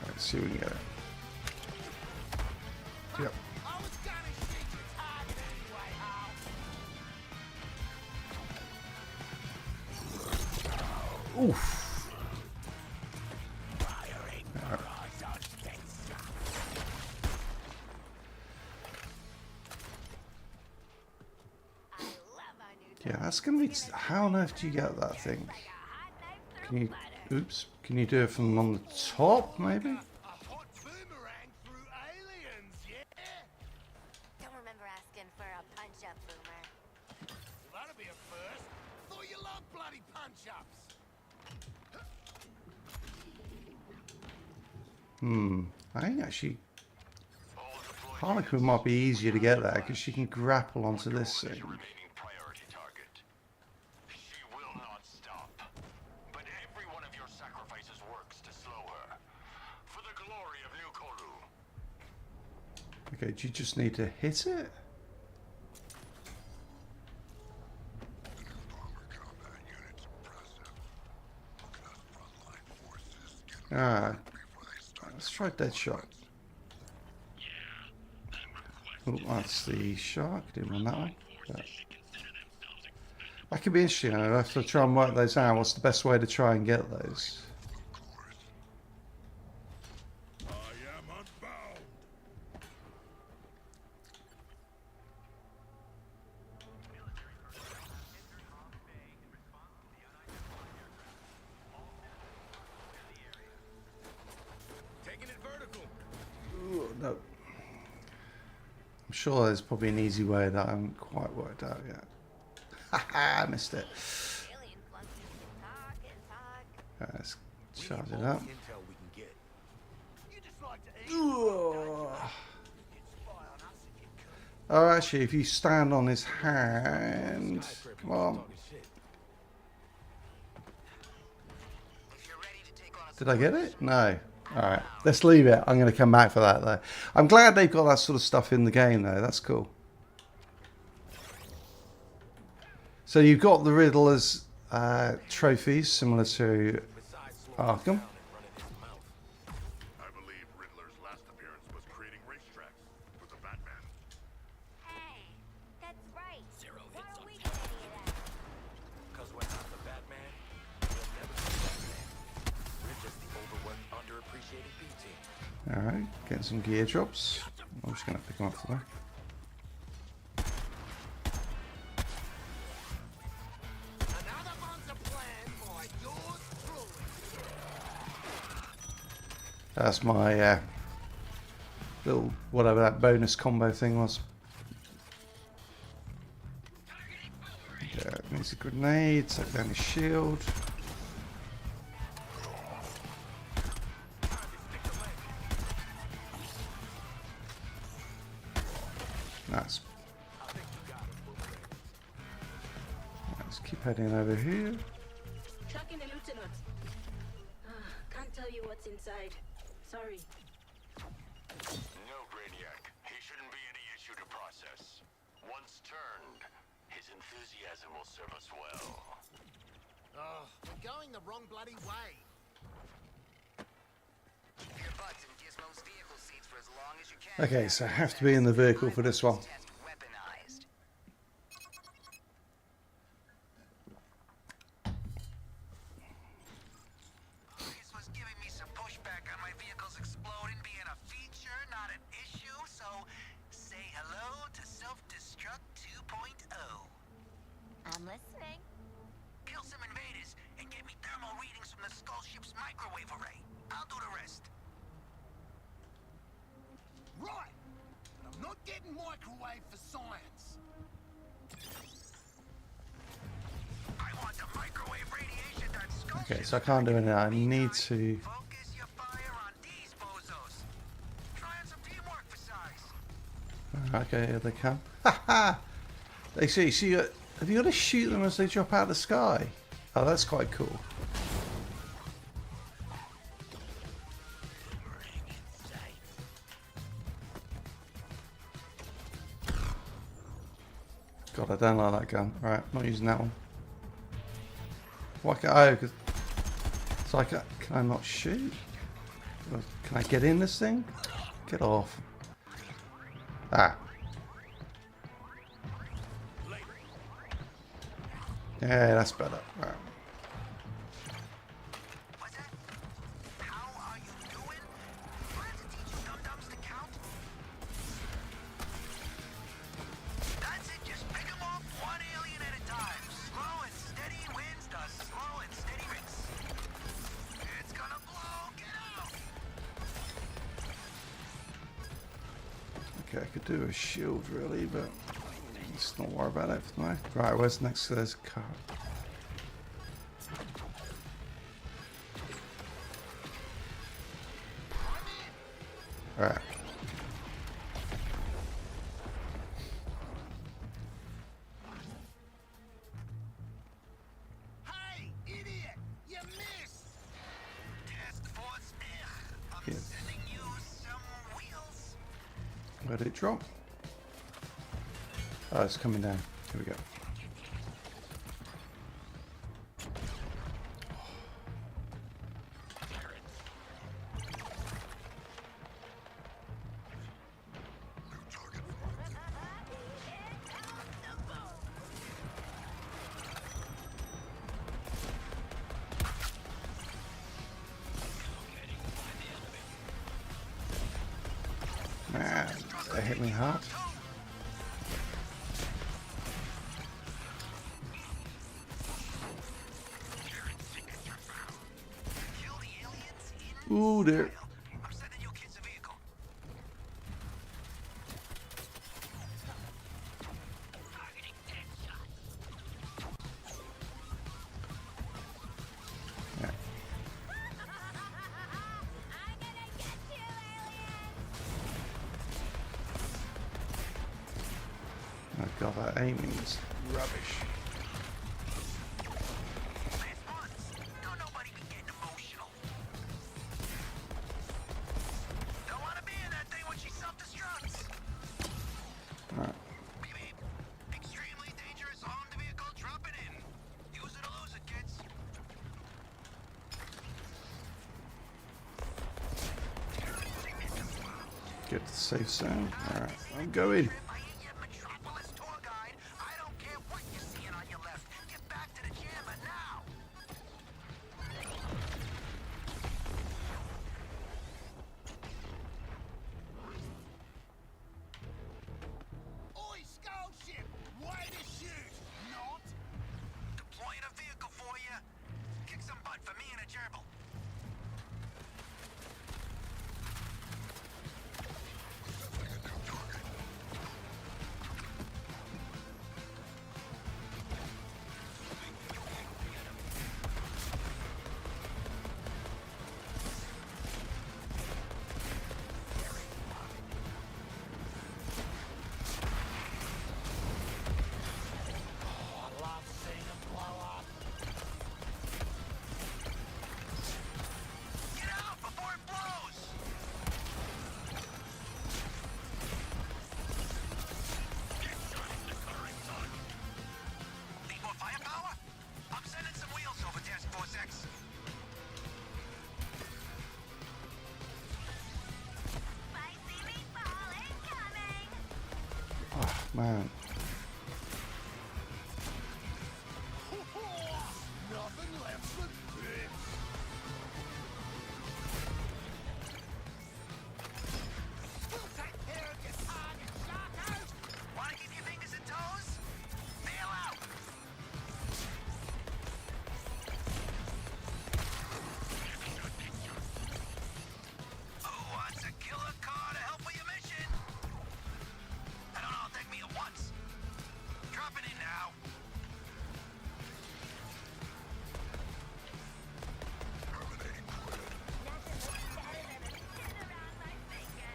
Let's see if we can get it. Yep. Oof. Yeah, that's gonna be. How on earth do you get that thing? Can you? Oops. Can you do it from on the top, maybe? I think actually Harley Quinn might be easier to get there because she can grapple onto this thing.
She will not stop. But every one of your sacrifices works to slow her. For the glory of New Koru.
Okay, do you just need to hit it? Ah, let's try dead shot. Oh, that's the shark. Didn't want that one. But that could be interesting. I'll have to try and work those out. What's the best way to try and get those?
I am unbound. Taking it vertical.
Ooh, no. I'm sure there's probably an easy way that I haven't quite worked out yet. Haha, I missed it.
Alien flunkies can talk and talk.
Let's charge it up.
Intel we can get. You just like to eat.
Ooh.
You'd spy on us if you could.
Oh, actually, if you stand on his hand, come on.
Talking shit.
If you're ready to take on a
Did I get it? No. All right, let's leave it. I'm going to come back for that though. I'm glad they've got that sort of stuff in the game though. That's cool. So you've got the Riddler's trophies, similar to Arkham.
I believe Riddler's last appearance was creating racetracks for the Batman.
Hey, that's right.
Zero
Why
hits
don't
on
we get any of that?
Because we're not the Batman, we'll never be Batman. We're just the overworked, underappreciated B team.
All right, getting some gear drops. I'm just going to pick them up for that.
Another one's a plan by yours truly.
That's my little whatever that bonus combo thing was. Yeah, needs a grenade. Take down his shield. Nice. Let's keep heading over here.
Talking to Lieutenant. Can't tell you what's inside. Sorry.
No, Brainiac. He shouldn't be any issue to process. Once turned, his enthusiasm will serve us well.
Oh, we're going the wrong bloody way.
Keep your butts in Gizmo's vehicle seats for as long as you can.
Okay, so I have to be in the vehicle for this one.
Test weaponized. This was giving me some pushback on my vehicles exploding being a feature, not an issue, so say hello to self-destruct 2.0.
I'm listening.
Kill some invaders and get me thermal readings from the skull ship's microwave array. I'll do the rest.
Right, but I'm not getting microwave for science.
I want the microwave radiation that skull
Okay,
ship
so I can't do anything. I need to.
Focus your fire on these bozos. Trying some teamwork for size.
Okay, here they come. Haha! They see. Have you got to shoot them as they drop out of the sky? Oh, that's quite cool. God, I don't like that gun. Right, not using that one. Why can't I? So I can I not shoot? Can I get in this thing? Get off. Ah. Yeah, that's better. Right.
What's that? How are you doing? Do I have to teach you dum-dums to count? That's it, just pick 'em off one alien at a time. Slow and steady wins the slow and steady race. It's gonna blow, get out!
Okay, I could do a shield really, but let's not worry about it for now. Right, where's next to this car? Alright.
Hey, idiot! You missed!
Task Force I'm
Yeah.
sending you some wheels.
Where did it drop? Oh, it's coming down. Here we go. Man, that hit me hard.
Kill the aliens in
Ooh, there.
style. I'm sending you kids a vehicle. Targeting dead shot.
Yeah.
I'm gonna get you, alien!
Oh god, that aiming is rubbish.
Last months. Don't nobody be getting emotional. Don't want to be in that thing when she self-destructs.
Alright.
Beep, beep. Extremely dangerous armed vehicle dropping in. Use it or lose it, kids.
Get to the safe zone. Alright, I'm going.
I ain't your Metropolis tour guide. I don't care what you're seeing on your left. Get back to the jammer now.
Oi, skull ship! Way to shoot! Not!
Deploying a vehicle for you. Kick some butt for me and a gerbil. Get out before it blows. Need more firepower? I'm sending some wheels over Task Force X.
Spicy meatball incoming!
Oh, man.
Nothing left but bits. We'll take care of your target, Sharko!
Want to keep your fingers and toes? Bail out. Who wants a killer car to help with your mission? I don't know, take me at once. Dropping in now.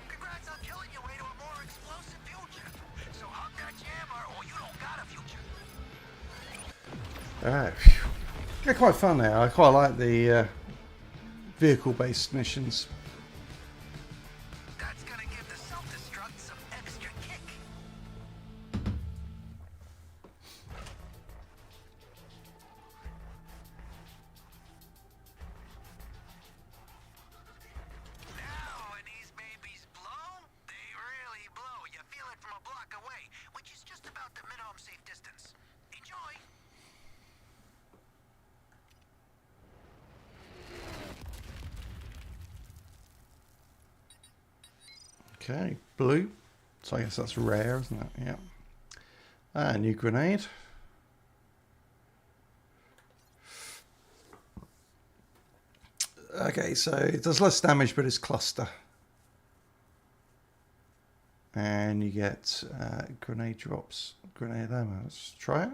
Congrats on killing your way to a more explosive future. So hug that jammer or you don't got a future.
Phew. They're quite fun now. I quite like the vehicle-based missions.
That's gonna give the self-destruct some extra kick. Now when these babies blow, they really blow. You feel it from a block away, which is just about the minimum safe distance. Enjoy.
Okay, blue. So I guess that's rare, isn't it? Yeah. Ah, new grenade. Okay, so it does less damage, but it's cluster. And you get grenade drops, grenade ammo. Let's try it.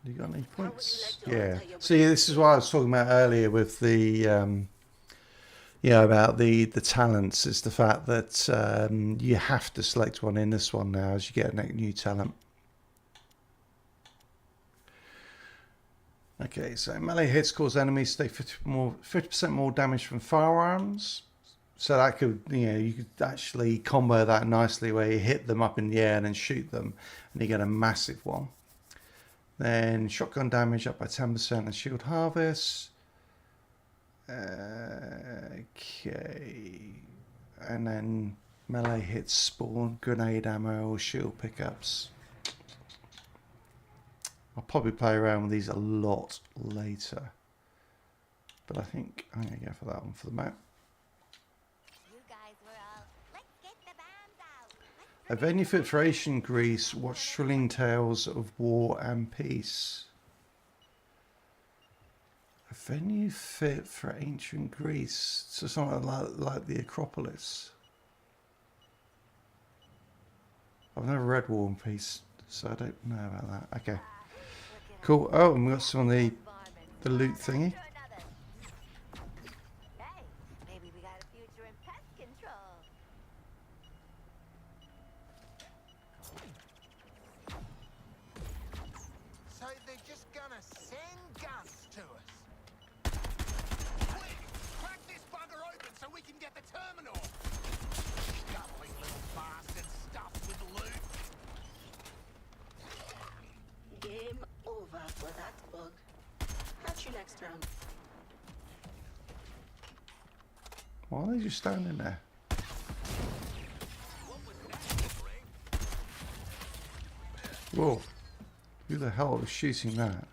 You got any points? Yeah. See, this is what I was talking about earlier with the, about the talents. Is the fact that you have to select one in this one now as you get a new talent. Okay, so melee hits cause enemies to take 50% more damage from firearms. So that could, you could actually combo that nicely where you hit them up in the air and then shoot them and you get a massive one. Then shotgun damage up by 10% and shield harvest. Okay. And then melee hits spawn grenade ammo or shield pickups. I'll probably play around with these a lot later. But I think I'm going to go for that one for the map.
You guys were all, let's get the bombs out.
A venue fit for ancient Greece, watch thrilling tales of war and peace. A venue fit for ancient Greece. So something like the Acropolis. I've never read War and Peace, so I don't know about that. Okay. Cool. Oh, and we got some of the loot thingy.
Hey, maybe we got a future in pest control.
So they're just gonna send guns to us. Quick! Crack this bugger open so we can get the terminal! Scuffling little bastard stuffed with loot.
Game over for that bug. Catch you next round.
Why are they just standing there? Whoa. Who the hell was shooting that?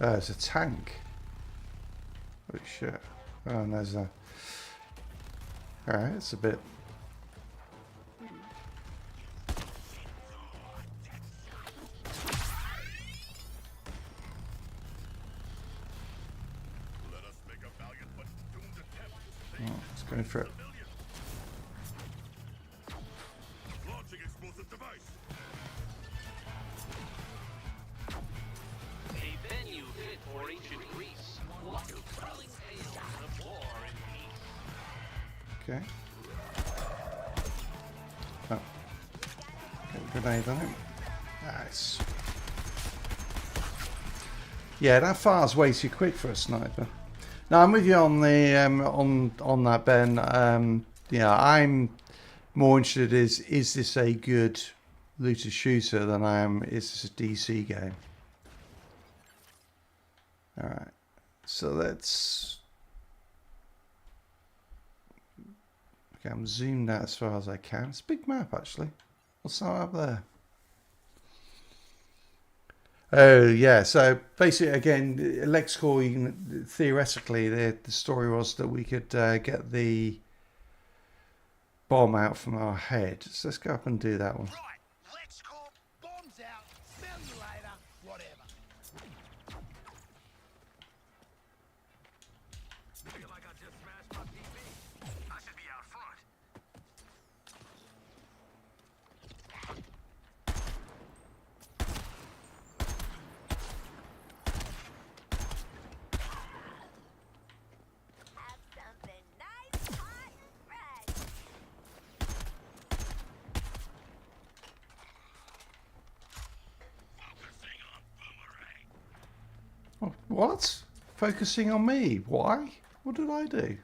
Oh, it's a tank. Holy shit. Oh, and there's a... Alright, it's a bit... Oh, let's go for it.
Launching explosive device.
A venue fit for ancient Greece. Watch thrilling tales of war and peace.
Okay. Oh. Get a grenade on him. Nice. Yeah, that fires way too quick for a sniper. Now I'm with you on the on that, Ben. Yeah, I'm more interested is this a good looter shooter than I am is this a DC game. All right, so let's. Okay, I'm zoomed out as far as I can. It's a big map actually. What's that up there? Oh yeah, so basically again, LexCorp, theoretically the story was that we could get the bomb out from our head. So let's go up and do that one.
Right, let's call bombs out. Smell you later. Whatever.
Feel like I just smashed my TV. I should be out front.
Have something nice, hot, and fresh.
Focusing on boomerang.
Oh, what? Focusing on me? Why? What did I do?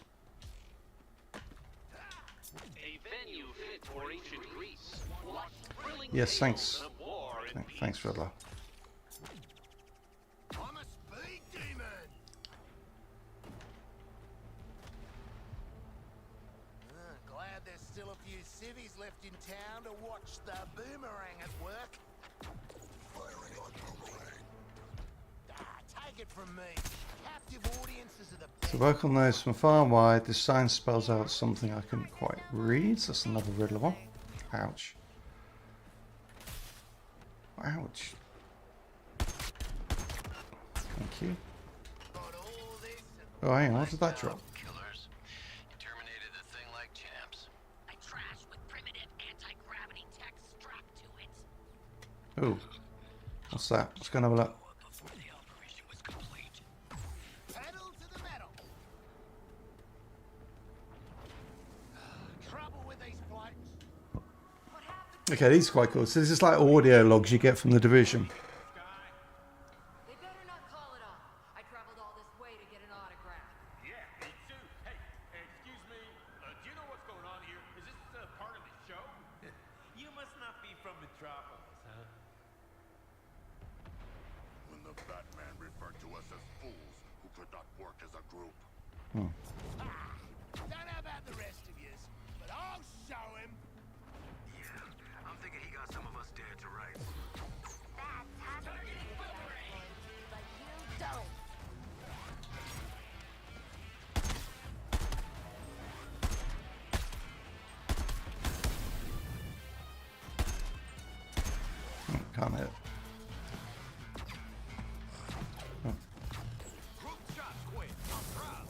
A venue fit for ancient Greece. Watch thrilling
Yes,
tales
thanks.
of war and peace.
Thanks, Riddler.
I'm a speed demon. Glad there's still a few civvies left in town to watch the boomerang at work. Firing on boomerang. Take it from me. Captive audiences are the best.
To work on those from far and wide, this sign spells out something I couldn't quite read. So that's another Riddler one. Ouch. Ouch. Thank you.
Got all this and
Oh, hang on. What did that drop?
Killers. You terminated the thing like champs.
A trash with primitive anti-gravity tech strapped to it.
Oh. What's that? Let's go and have a look.
Before the operation was complete.
pedal to the metal. Trouble with these plates. What happened
Okay, these are quite cool. So this is like audio logs you get from the Division.
They better not call it off. I traveled all this way to get an autograph.
Yeah, me too. Hey, excuse me. Do you know what's going on here? Is this part of the show? You must not be from Metropolis, huh?
When the Batman referred to us as fools who could not work as a group.
Don't know about the rest of yous, but I'll show him.
Yeah, I'm thinking he got some of us dead to rights.
That's happening, but you don't.
Can't hit.
Group shots quit. I'm proud.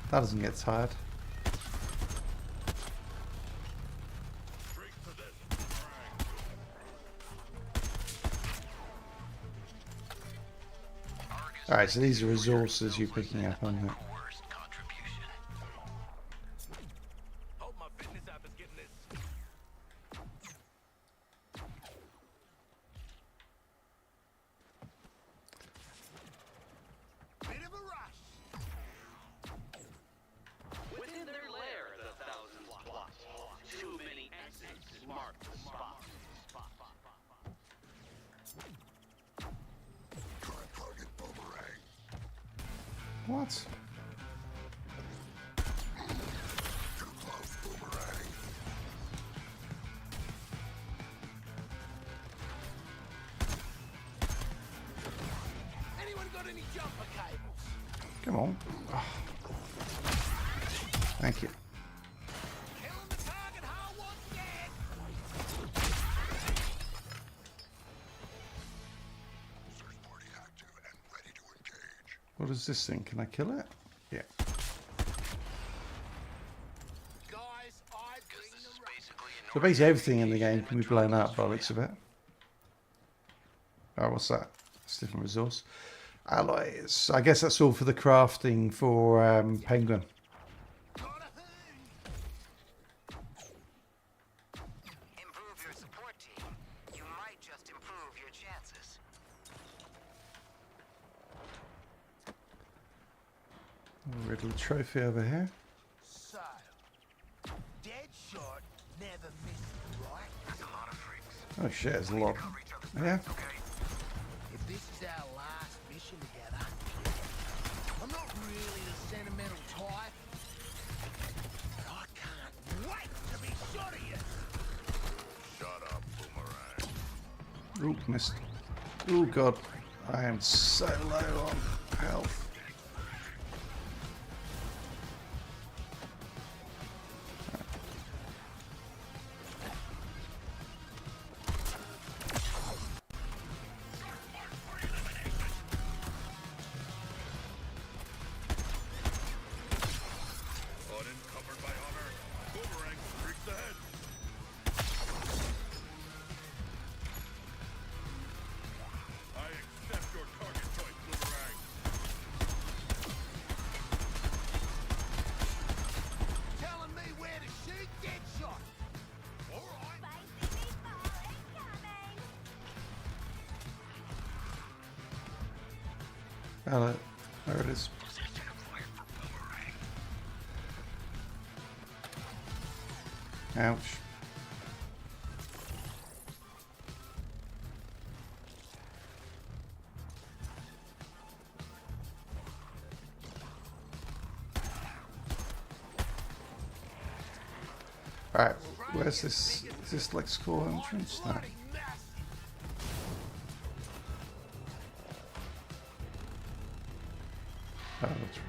That doesn't get tired.
Drink to this, boomerang.
Alright, so these are resources you're picking up, aren't they?
Worst contribution.
Hope my fitness app is getting this.
Bit of a rush.
Within their lair, the thousands plot. Too many exits mark the spot.
Target boomerang.
What?
Too close, boomerang.
Anyone got any jumper cables?
Come on. Oh. Thank you.
Killing the target hull once again.
Search party active and ready to engage.
What is this thing? Can I kill it? Yeah.
Guys, I bring the rush.
Basically,
So basically everything in the game can be blown up by the looks of it. Oh, what's that? It's a different resource. Alloys. I guess that's all for the crafting for Penguin.
Got a hoon.
Improve your support team. You might just improve your chances.
Riddle trophy over here.
So, Deadshot never missed, right?
That's a lot of freaks.
Oh shit, there's a lot.
Cover each other's
Yeah.
backs, okay?
If this is our last mission together, I'm not really the sentimental type, but I can't wait to be shot at you.
shut up, boomerang.
Ooh, missed. Oh god. I am so low on health.
Unencumbered by honor, boomerang streaks ahead. I accept your target choice, boomerang.
Telling me where to shoot Deadshot.
All right.
Spicy meatball incoming.
Oh, there it is. Ouch. Alright, where's this? Is this like school entrance? No.
Bloody massive.
Oh, that's right.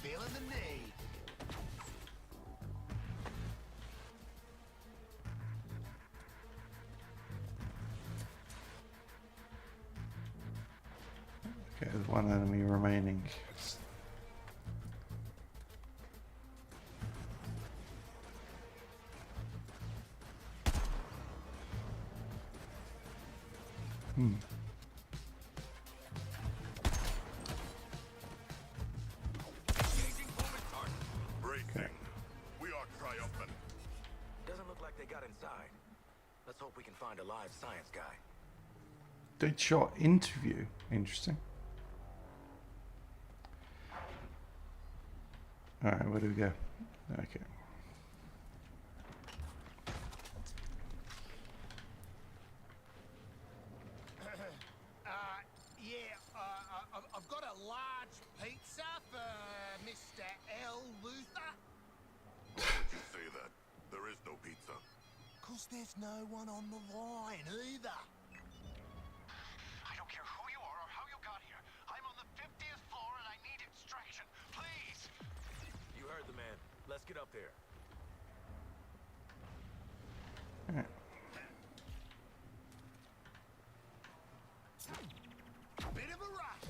Feeling the need.
Okay, there's one enemy remaining.
Bracing. We are triumphant.
Doesn't look like they got inside. Let's hope we can find a live science guy.
Deadshot interview. Interesting. Alright, where do we go? Okay.
I've got a large pizza for Mr. L. Luther.
Why would you say that? There is no pizza.
'Cause there's no one on the line either.
I don't care who you are or how you got here. I'm on the 50th floor and I need extraction. Please! You heard the man. Let's get up there.
Bit of a rush.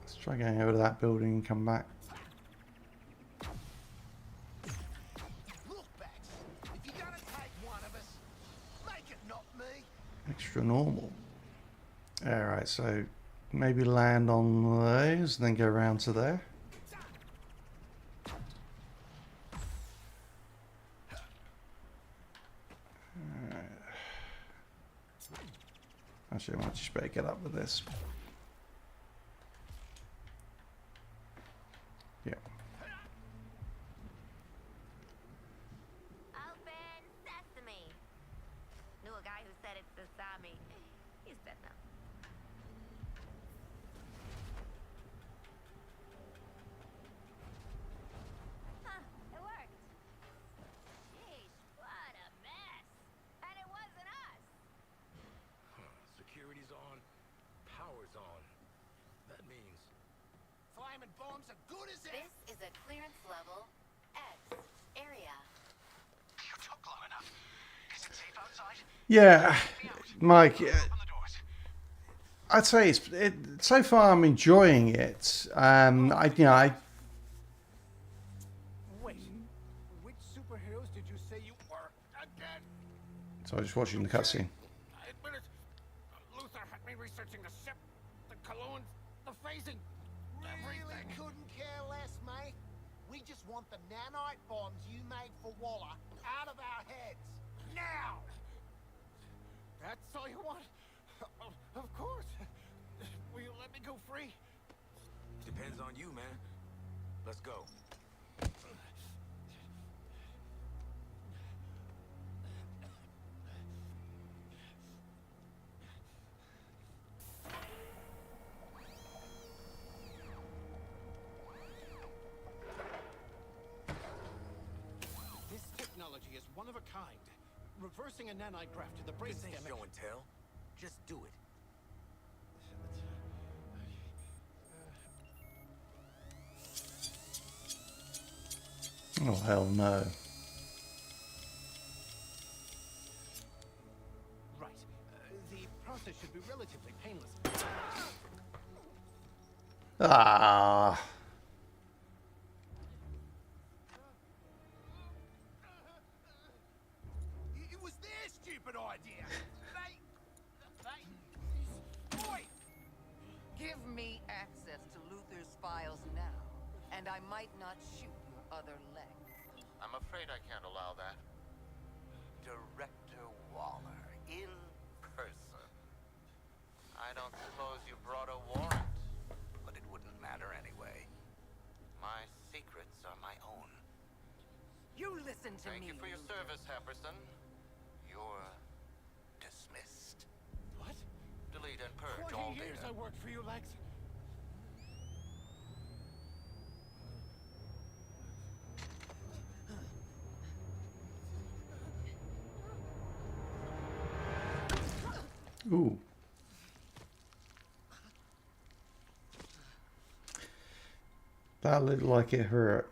Let's try going over to that building and come back.
Look, Bax, if you're gonna take one of us, make it not me.
Extra normal. Alright, so maybe land on those and then go around to there. Actually, I might just better get up with this. Yeah.
Open sesame. Knew a guy who said it's sesame. He's dead now. Huh, it worked. Jeez, what a mess. And it wasn't us.
Security's on. Power's on. That means...
Flaming bombs are good as it.
This is a clearance level X area.
You took long enough. Is it safe outside?
Yeah, Mike.
Open the doors.
I'd say so far I'm enjoying it. I
Wait, which superheroes did you say you were again?
So I'm just watching the cutscene.
I admit it. Luther had me researching the ship, the colognes, the phasing. Really couldn't care less, mate. We just want the nanite bombs you made for Waller out of our heads. Now! That's all you want? Of course. Will you let me go free?
Depends on you, man. Let's go.
This technology is one of a kind. Reversing a nanite graft to the brain
This ain't
stem.
show and tell. Just do it.
Oh hell no!
Right. The process should be relatively painless.
Ah,
It was their stupid idea. Boy!
Give me access to Luther's files now, and I might not shoot your other leg.
I'm afraid I can't allow that.
Director Waller, in person.
I don't suppose you brought a warrant.
But it wouldn't matter anyway.
My secrets are my own.
You listen to
Thank
me.
you for your
Luther.
service, Happerson. You're
Dismissed.
What?
delete and purge all
20 years
data.
I worked for you, Lex.
ooh. That looked like it hurt.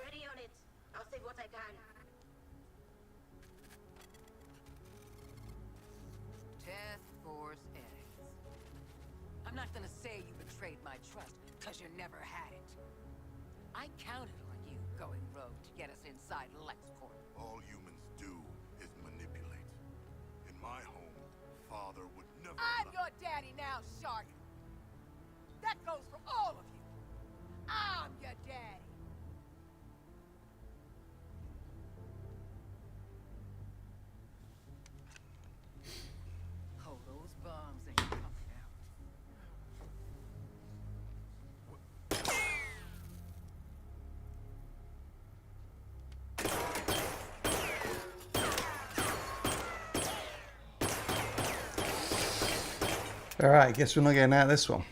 Ready on it. I'll save what I can.
Task Force X. I'm not gonna say you betrayed my trust, because you never had it. I counted on you going rogue to get us inside LexCorp.
All humans do is manipulate. In my home, father would never
I'm
allow-
your daddy now, Shark. That goes for all of you. I'm your daddy. Oh, those bombs ain't coming out.
All right, guess we're not getting out of this one.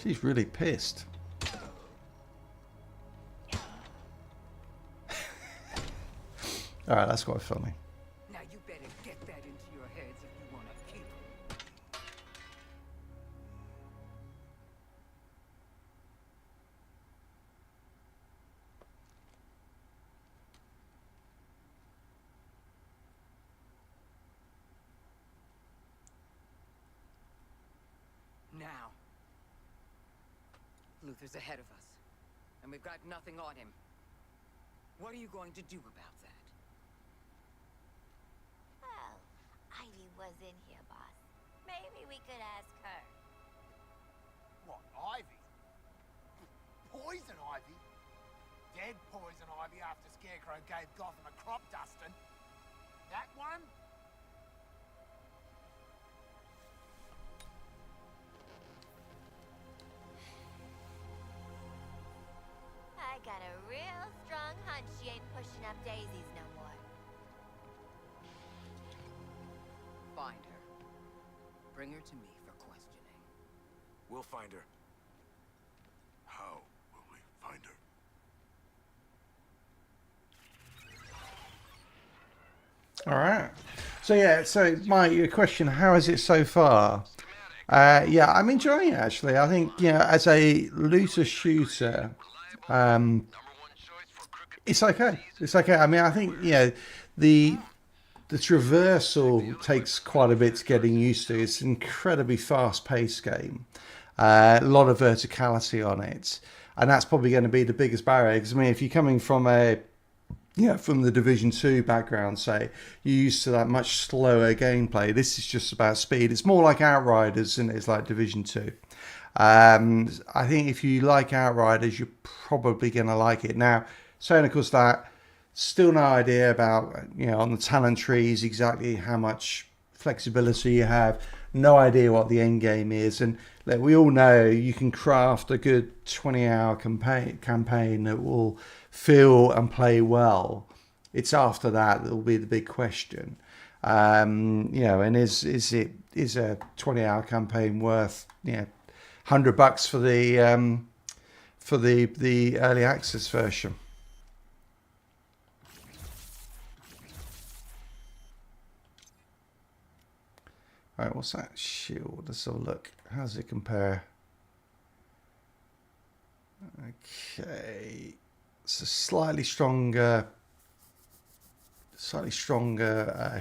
She's really pissed. All right, that's quite funny.
Now you better get that into your heads if you want to keep them. Now, Luther's ahead of us, and we've got nothing on him. What are you going to do about that?
Oh, Ivy was in here, boss. Maybe we could ask her.
What, Ivy? Poison Ivy? Dead poison Ivy after Scarecrow gave Gotham a crop dusting. That one?
I got a real strong hunch she ain't pushing up daisies no more.
Find her. Bring her to me for questioning.
We'll find her. How will we find her?
All right. So yeah, so Mike, your question, how is it so far? Yeah, I'm enjoying it actually. I think, you know, as a looter shooter, it's okay. It's okay. I mean, I think, you know, the traversal takes quite a bit getting used to. It's an incredibly fast-paced game. A lot of verticality on it, and that's probably going to be the biggest barrier. Because I mean, if you're coming from from the Division 2 background, say, you're used to that much slower gameplay. This is just about speed. It's more like Outriders than it's like Division 2. I think if you like Outriders, you're probably going to like it. Now, saying of course that, still no idea about, you know, on the talent trees exactly how much flexibility you have. No idea what the end game is, and like, we all know you can craft a good 20-hour campaign that will feel and play well. It's after that will be the big question. You know, and is a 20-hour campaign worth, you know, $100 for the early access version? All right, what's that shield? Let's have a look. How does it compare? Okay, it's a slightly stronger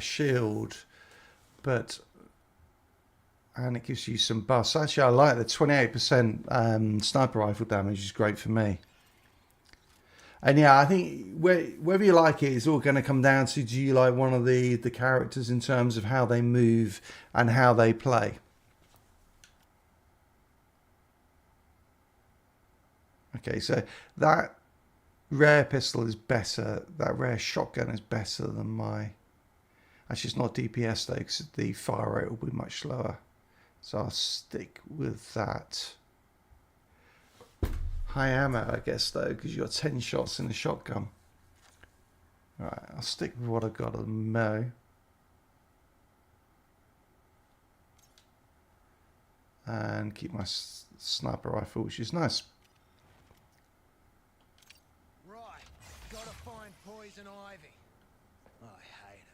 shield, but and it gives you some buffs. Actually, I like the 28% sniper rifle damage is great for me. And yeah, I think whether you like it is all going to come down to, do you like one of the characters in terms of how they move and how they play. Okay, so that rare pistol is better. That rare shotgun is better than my... Actually, it's not DPS though, because the fire rate will be much slower. So I'll stick with that. High ammo, I guess, though, because you've got 10 shots in a shotgun. Alright, I'll stick with what I've got at the mo. And keep my sniper rifle, which is nice.
Right, gotta find poison ivy. I hate it.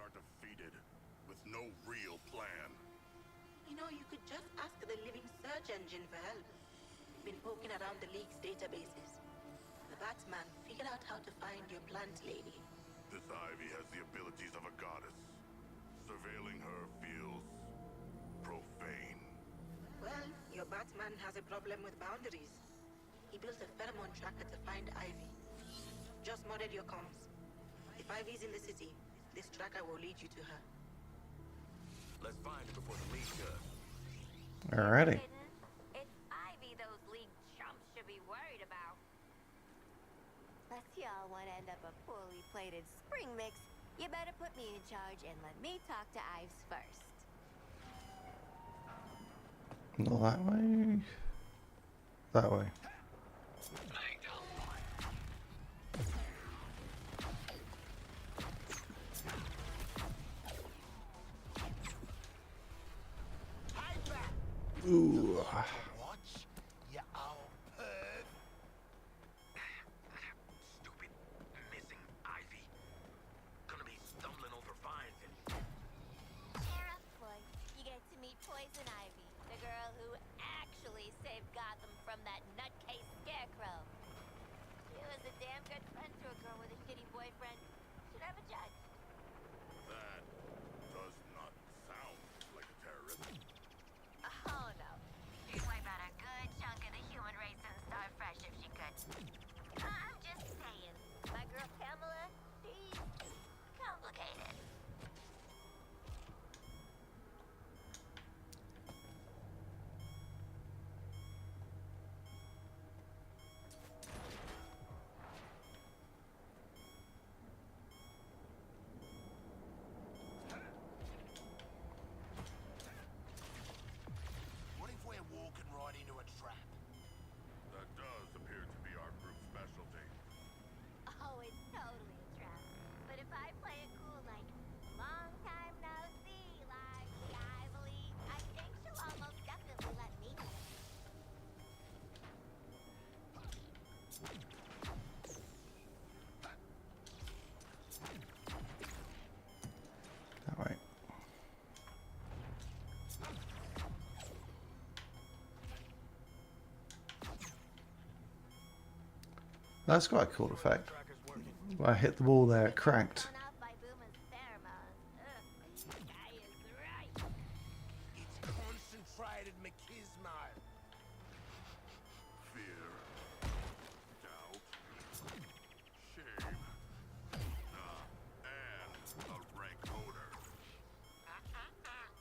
are defeated, with no real plan.
You know, you could just ask the living search engine for help. Been poking around the League's databases. The Batman figured out how to find your plant lady.
This Ivy has the abilities of a goddess. Surveilling her feels profane.
Well, your Batman has a problem with boundaries. He built a pheromone tracker to find Ivy. Just modded your comms. If Ivy's in the city, this tracker will lead you to her.
Let's find her before the League does.
Alrighty.
It's Ivy those League chumps should be worried about. Unless y'all want to end up a poorly plated spring mix, you better put me in charge and let me talk to Ives first.
Not that way. That way. Ooh.
Watch, you old perv.
Stupid missing Ivy. Gonna be stumbling over fines and
Cheer up, boys. You get to meet Poison Ivy, the girl who actually saved Gotham from that nutcase Scarecrow. She was a damn good friend to a girl with a shitty boyfriend. Should have a judge.
That does not sound like a terrorist.
Oh no. She'd wipe out a good chunk of the human race and start fresh if she could. I'm just saying. My girl Pamela, she's complicated.
What if we're walking right into a trap?
That does appear to be our group's specialty.
Oh, it's totally a trap. But if I play it cool like, long time no see, like I believe, I think she'll almost definitely let me in.
That way. That's quite a cool effect. When I hit the wall there, it cracked.
Thrown out by Boomer's pheromones. Ugh, guy is right.
It's concentrated machismo.
Fear, doubt, shame, and a rank odor.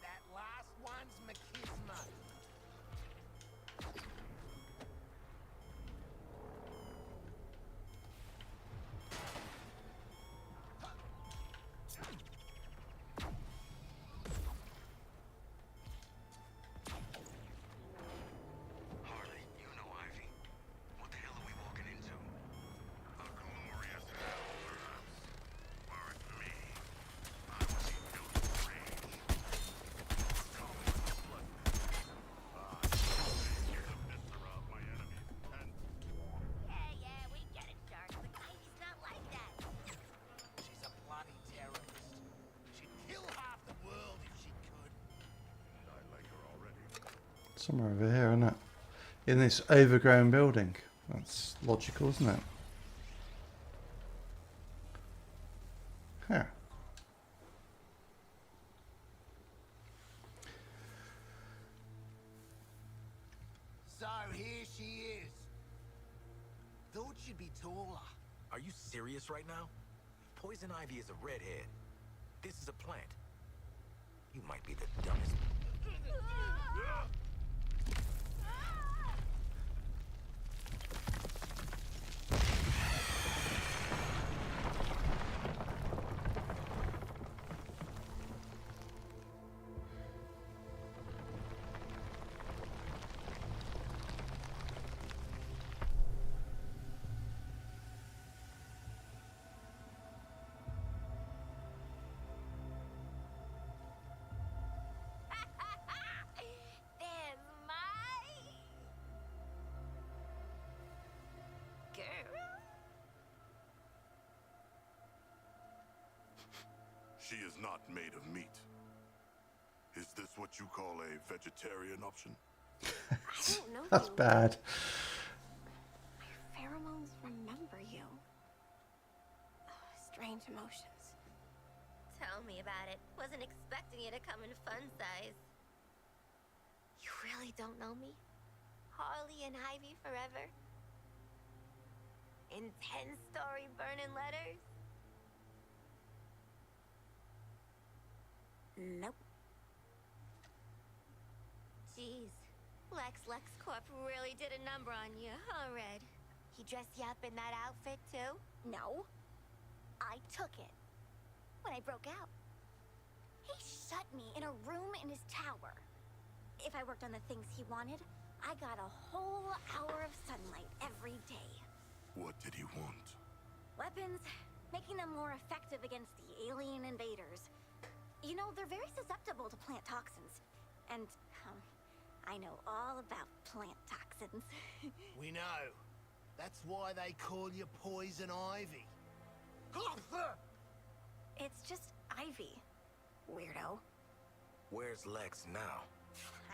That last one's machismo.
Harley, you know Ivy. What the hell are we walking into? A glorious hell, perhaps. Were it me, I would be filled with rage. Come with the bloodness. Here to viscera of my enemies, and
Yeah, we get it, Shark, but Ivy's not like that.
She's a bloody terrorist. She'd kill half the world if she could.
I like her already.
Somewhere over here, isn't it? In this overgrown building. That's logical, isn't it? Huh.
So here she is. Thought she'd be taller.
Are you serious right now? Poison Ivy is a redhead. This is a plant. You might be the dumbest.
There
She is not made of meat. Is this what you call a vegetarian option?
I don't know
That's
you.
bad.
Pheromones remember you. Strange emotions. Tell me about it. Wasn't expecting you to come in fun size. You really don't know me? Harley and Ivy forever? In 10-story burning letters? Nope. Jeez. LexCorp really did a number on you, huh, Red? He dressed you up in that outfit, too? No. I took it. When I broke out. He shut me in a room in his tower. If I worked on the things he wanted, I got a whole hour of sunlight every day.
What did he want?
Weapons, making them more effective against the alien invaders. You know, they're very susceptible to plant toxins. And, I know all about plant toxins.
We know. That's why they call you Poison Ivy.
It's just Ivy, weirdo.
Where's Lex now?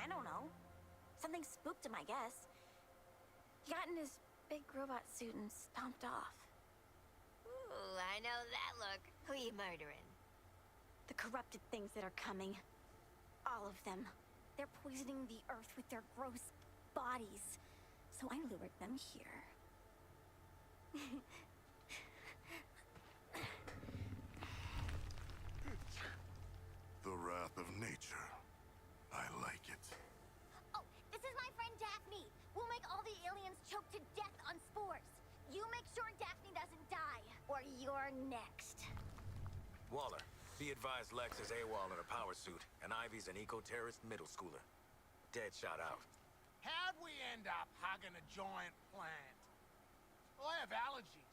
I don't know. Something spooked him, I guess. He got in his big robot suit and stomped off. Ooh, I know that look. Who you murdering? The corrupted things that are coming. All of them. They're poisoning the earth with their gross bodies. So I lured them here.
The wrath of nature. I like it.
Oh, this is my friend Daphne. We'll make all the aliens choke to death on spores. You make sure Daphne doesn't die, or you're next.
Waller, be advised Lex is AWOL in a power suit, and Ivy's an eco-terrorist middle schooler. Dead shot out.
How'd we end up hugging a giant plant? I have allergies.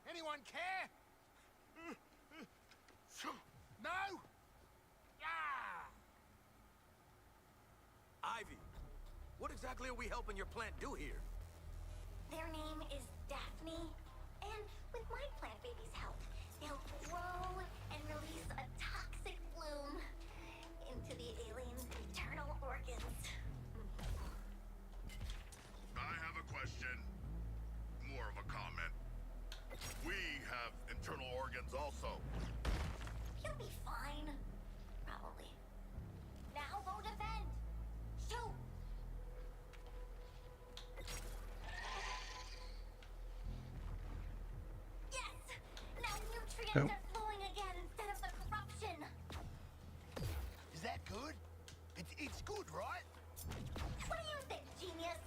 Anyone care? No? Ah!
Ivy, what exactly are we helping your plant do here?
Their name is Daphne, and with my plant baby's help, they'll grow and release a toxic bloom into the aliens' internal organs.
I have a question. More of a comment. We have internal organs also.
You'll be fine. Probably. Now go defend! Shoot! Yes! Now nutrients are flowing again instead of the corruption!
Is that good? It's good, right?
What do you think, genius?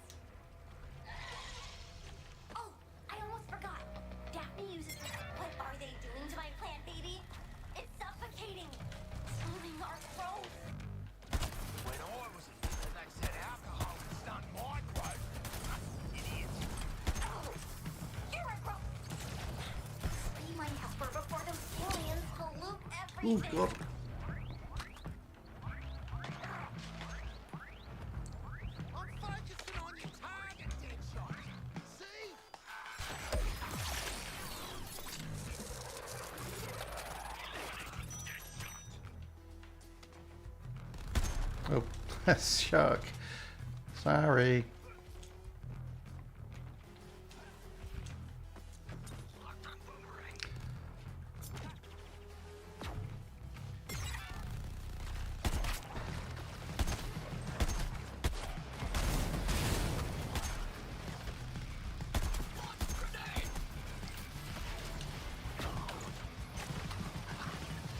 Oh, I almost forgot. Daphne uses... What are they doing to my plant, baby? It's suffocating! Slowing our growth!
When I was a kid, they said alcohol would stunt my growth. Idiots.
Oh, you're a growth! Free my helper before those aliens pollute
Oh,
everything!
God.
I'm focusing on your target, Deadshot. See?
Oh, shark. Sorry.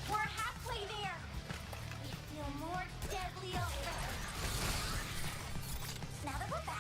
We're halfway there! We feel more deadly over. Now that we're back,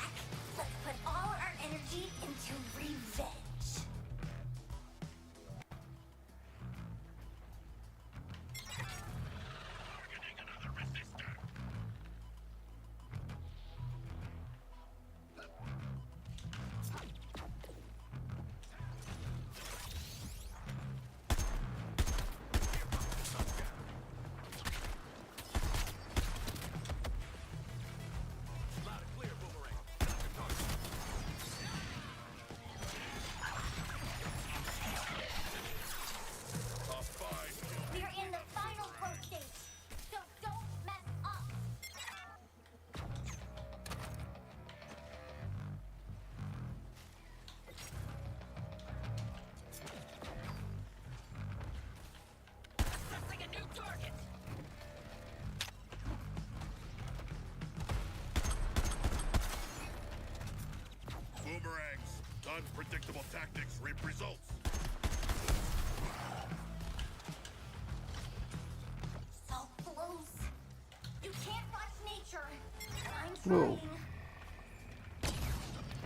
Predictable tactics reap results.
So close. You can't watch nature. I'm
Whoa.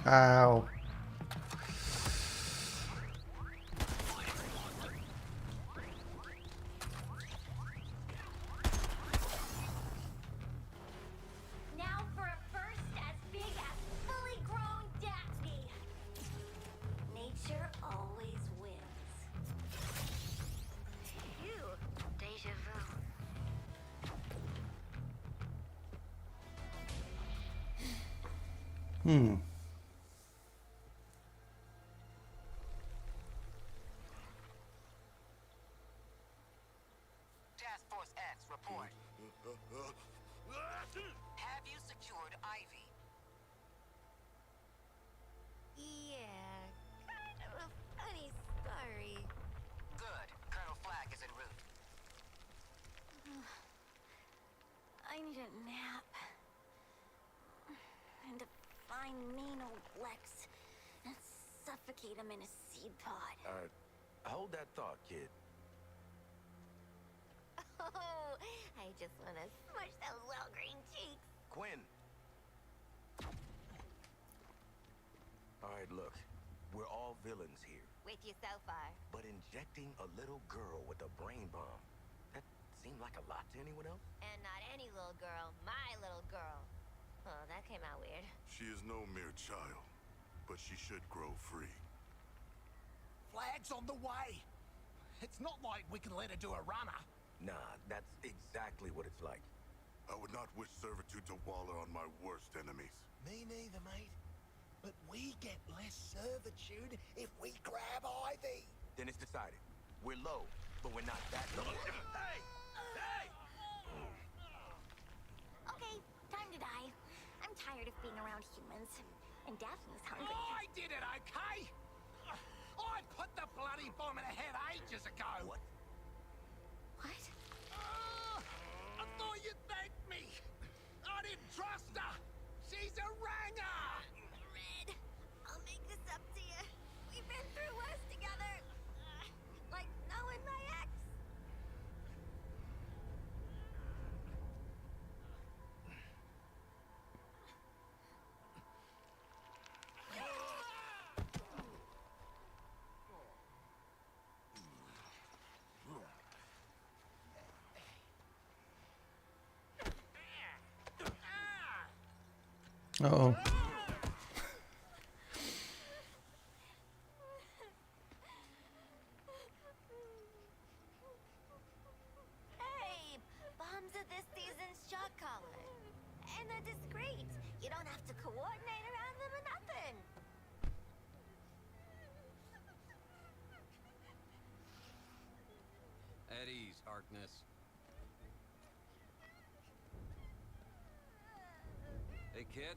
trying.
Ow.
Now for a first as big as fully grown Daphne. Nature always wins. Phew, deja vu.
Task Force X, report. Have you secured Ivy?
Yeah, kind of a funny story.
Good. Colonel Flag is en route.
I need a nap. And to find mean old Lex and suffocate him in a seed pod.
Hold that thought, kid.
Oh, I just want to smush those little green cheeks.
Quinn. All right, look. We're all villains here.
With you so far.
But injecting a little girl with a brain bomb, that seemed like a lot to anyone else?
And not any little girl, my little girl. Oh, that came out weird.
She is no mere child, but she should grow free.
Flag's on the way. It's not like we can let her do a runner.
Nah, that's exactly what it's like. I would not wish servitude to Waller on my worst enemies.
Me neither, mate. But we get less servitude if we grab Ivy.
Then it's decided. We're low, but we're not that low. Hey! Hey!
Okay, time to die. I'm tired of being around humans. And Daphne's hungry.
I did it, okay? I put the bloody bomb in her head ages ago.
What?
What?
I thought you'd thank me. I didn't trust her. She's a ranger.
Red, I'll make this up to you. We've been through worse together. Like knowing my ex.
Uh-oh.
Hey, bombs are this season's shot caller. And they're discreet. You don't have to coordinate around them or nothing.
At ease, Harkness. Hey, kid.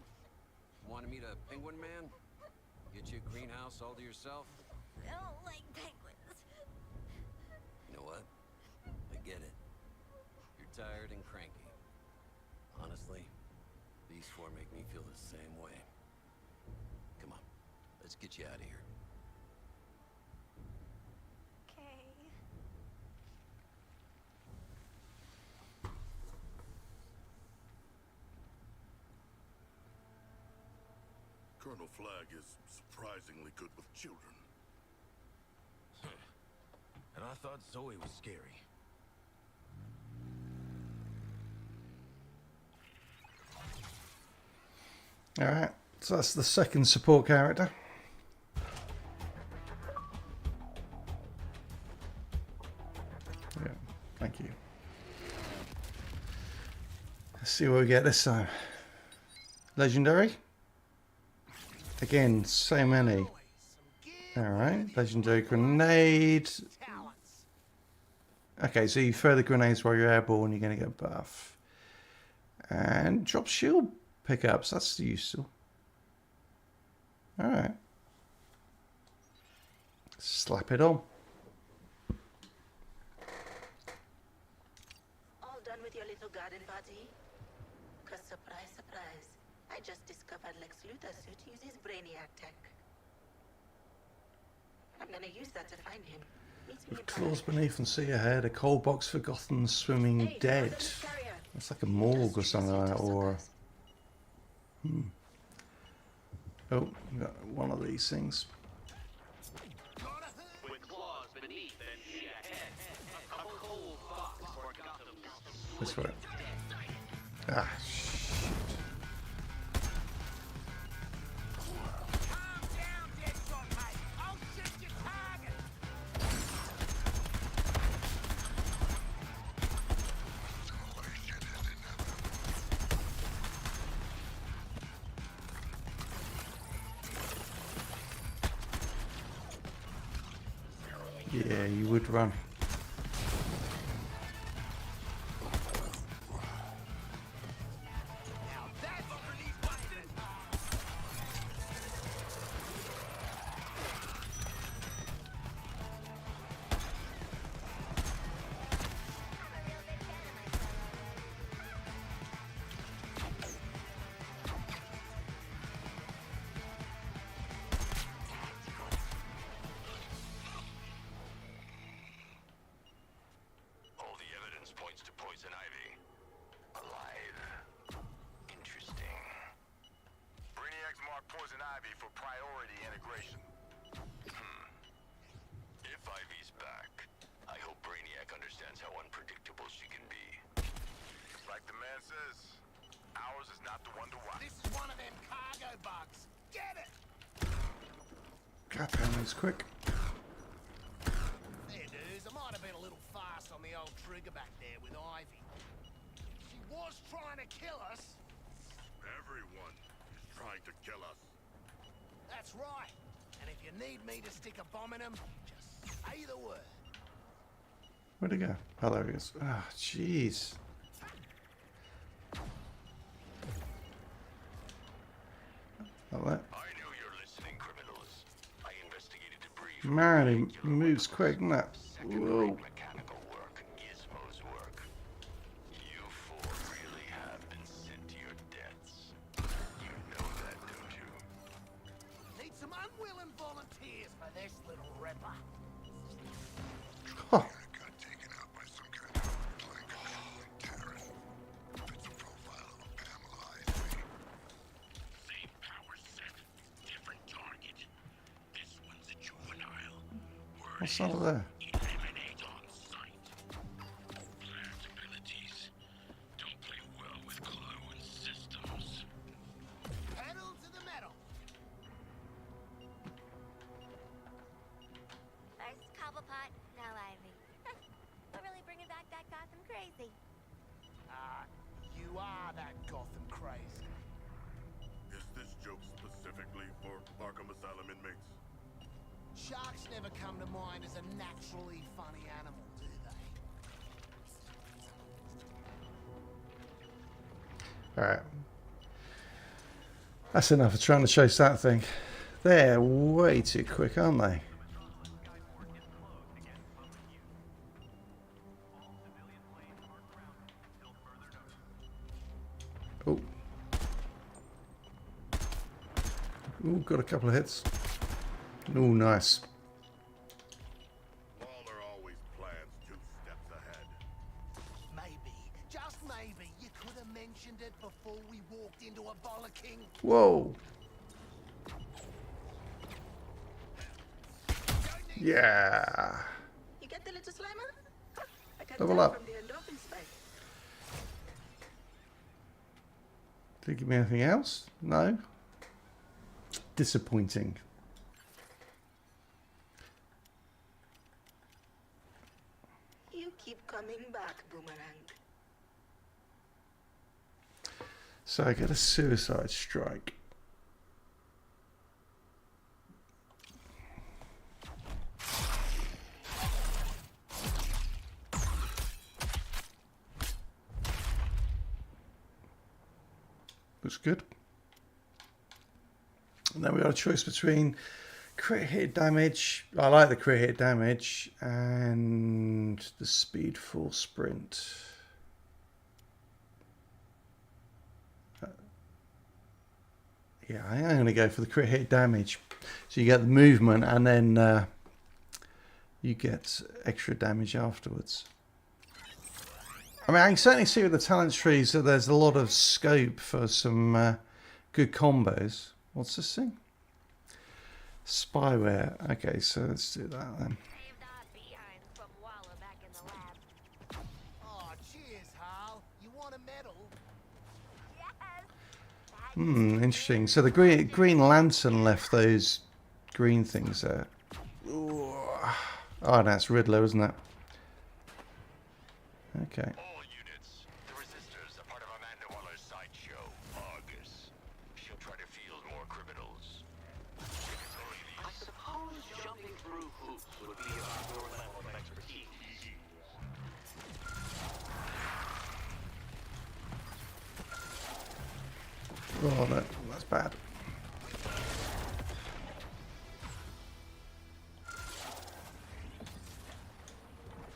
Want to meet a penguin man? Get you a greenhouse all to yourself?
I don't like penguins.
You know what? I get it. You're tired and cranky. Honestly, these four make me feel the same way. Come on, let's get you out of here.
Okay.
Colonel Flag is surprisingly good with children. And I thought Zoe was scary.
Alright, so that's the second support character. Yeah, thank you. Let's see what we get this time. Legendary. Again, so many. Alright, legendary grenade.
Talents.
Okay, so you throw the grenades while you're airborne, you're going to get a buff. And drop shield pickups, that's useful. Alright. Slap it on.
All done with your little garden party? Cause surprise, surprise, I just discovered Lex Luthor's suit uses Brainiac tech. gonna use that to find him. Meet me
With
in
claws
Paris.
beneath and sea ahead, a cold box forgotten, swimming
Hey,
dead.
hazardous carrier.
It's like a morgue or something like that, or... Oh, we got one of these things.
With claws beneath and sea ahead, a cold box for Gotham.
This way. Ah, shit.
Calm down, Deadshot, mate. I'll shoot your target.
Yeah, you would run.
Now that's release button.
All the evidence points to Poison Ivy. Alive. Interesting. Brainiac's marked Poison Ivy for priority integration. If Ivy's back, I hope Brainiac understands how unpredictable she can be. Like the man says, ours is not the one to watch.
This is one of them cargo bugs. Get it!
God damn, it's quick.
There, dudes. I might have been a little fast on the old trigger back there with Ivy. She was trying to kill us.
Everyone is trying to kill us.
That's right. And if you need me to stick a bomb in them, just say the word.
Where'd he go? Oh, there he is. Ah, jeez. Like that.
I knew you're listening, criminals. I investigated debris.
Man, he moves quick, doesn't it? Whoa.
Mechanical work, Gizmo's work. You four really have been sent to your deaths. You know that, don't you?
Need some unwilling volunteers for this little ripper.
Huh.
Got taken out by some kind of black hole terrorist. Fits the profile of a Pamela Isley. Same power set, different target. This one's a juvenile.
What's over there?
Eliminate on sight. Plant abilities. Don't play well with clone systems.
Pedal to the metal.
First Cobblepot, now Ivy. We're really bringing back that Gotham crazy.
You are that Gotham crazy.
Is this joke specifically for Arkham Asylum inmates?
Sharks never come to mind as a naturally funny animal, do they?
Alright. That's enough of trying to chase that thing. They're way too quick, aren't they? Oh. Ooh, got a couple of hits. Ooh, nice.
Waller always plans 2 steps ahead.
Maybe, just maybe, you could have mentioned it before we walked into a bollocking.
Whoa. Yeah.
You get the little slimer? I can
Level
tell
up.
from the endorphin spike.
Did he give me anything else? No. Disappointing.
You keep coming back, Boomerang.
So I get a suicide strike. Looks good. And then we got a choice between crit hit damage. I like the crit hit damage and the speed full sprint. Yeah, I am going to go for the crit hit damage. So you get the movement and then you get extra damage afterwards. I mean, I can certainly see with the talent trees that there's a lot of scope for some good combos. What's this thing? Spyware. Okay, so let's do that then.
Saved our behinds from Waller back in the lab.
Oh, cheers, Hal. You want a medal?
Yes!
Interesting. So the Green Lantern left those green things there. Ooh. Oh, that's Riddler, isn't it? Okay.
All units. The Resistors are part of Amanda Waller's sideshow, Argus. She'll try to field more criminals.
I suppose jumping through hoops would be your level of expertise.
Oh, no, that's bad.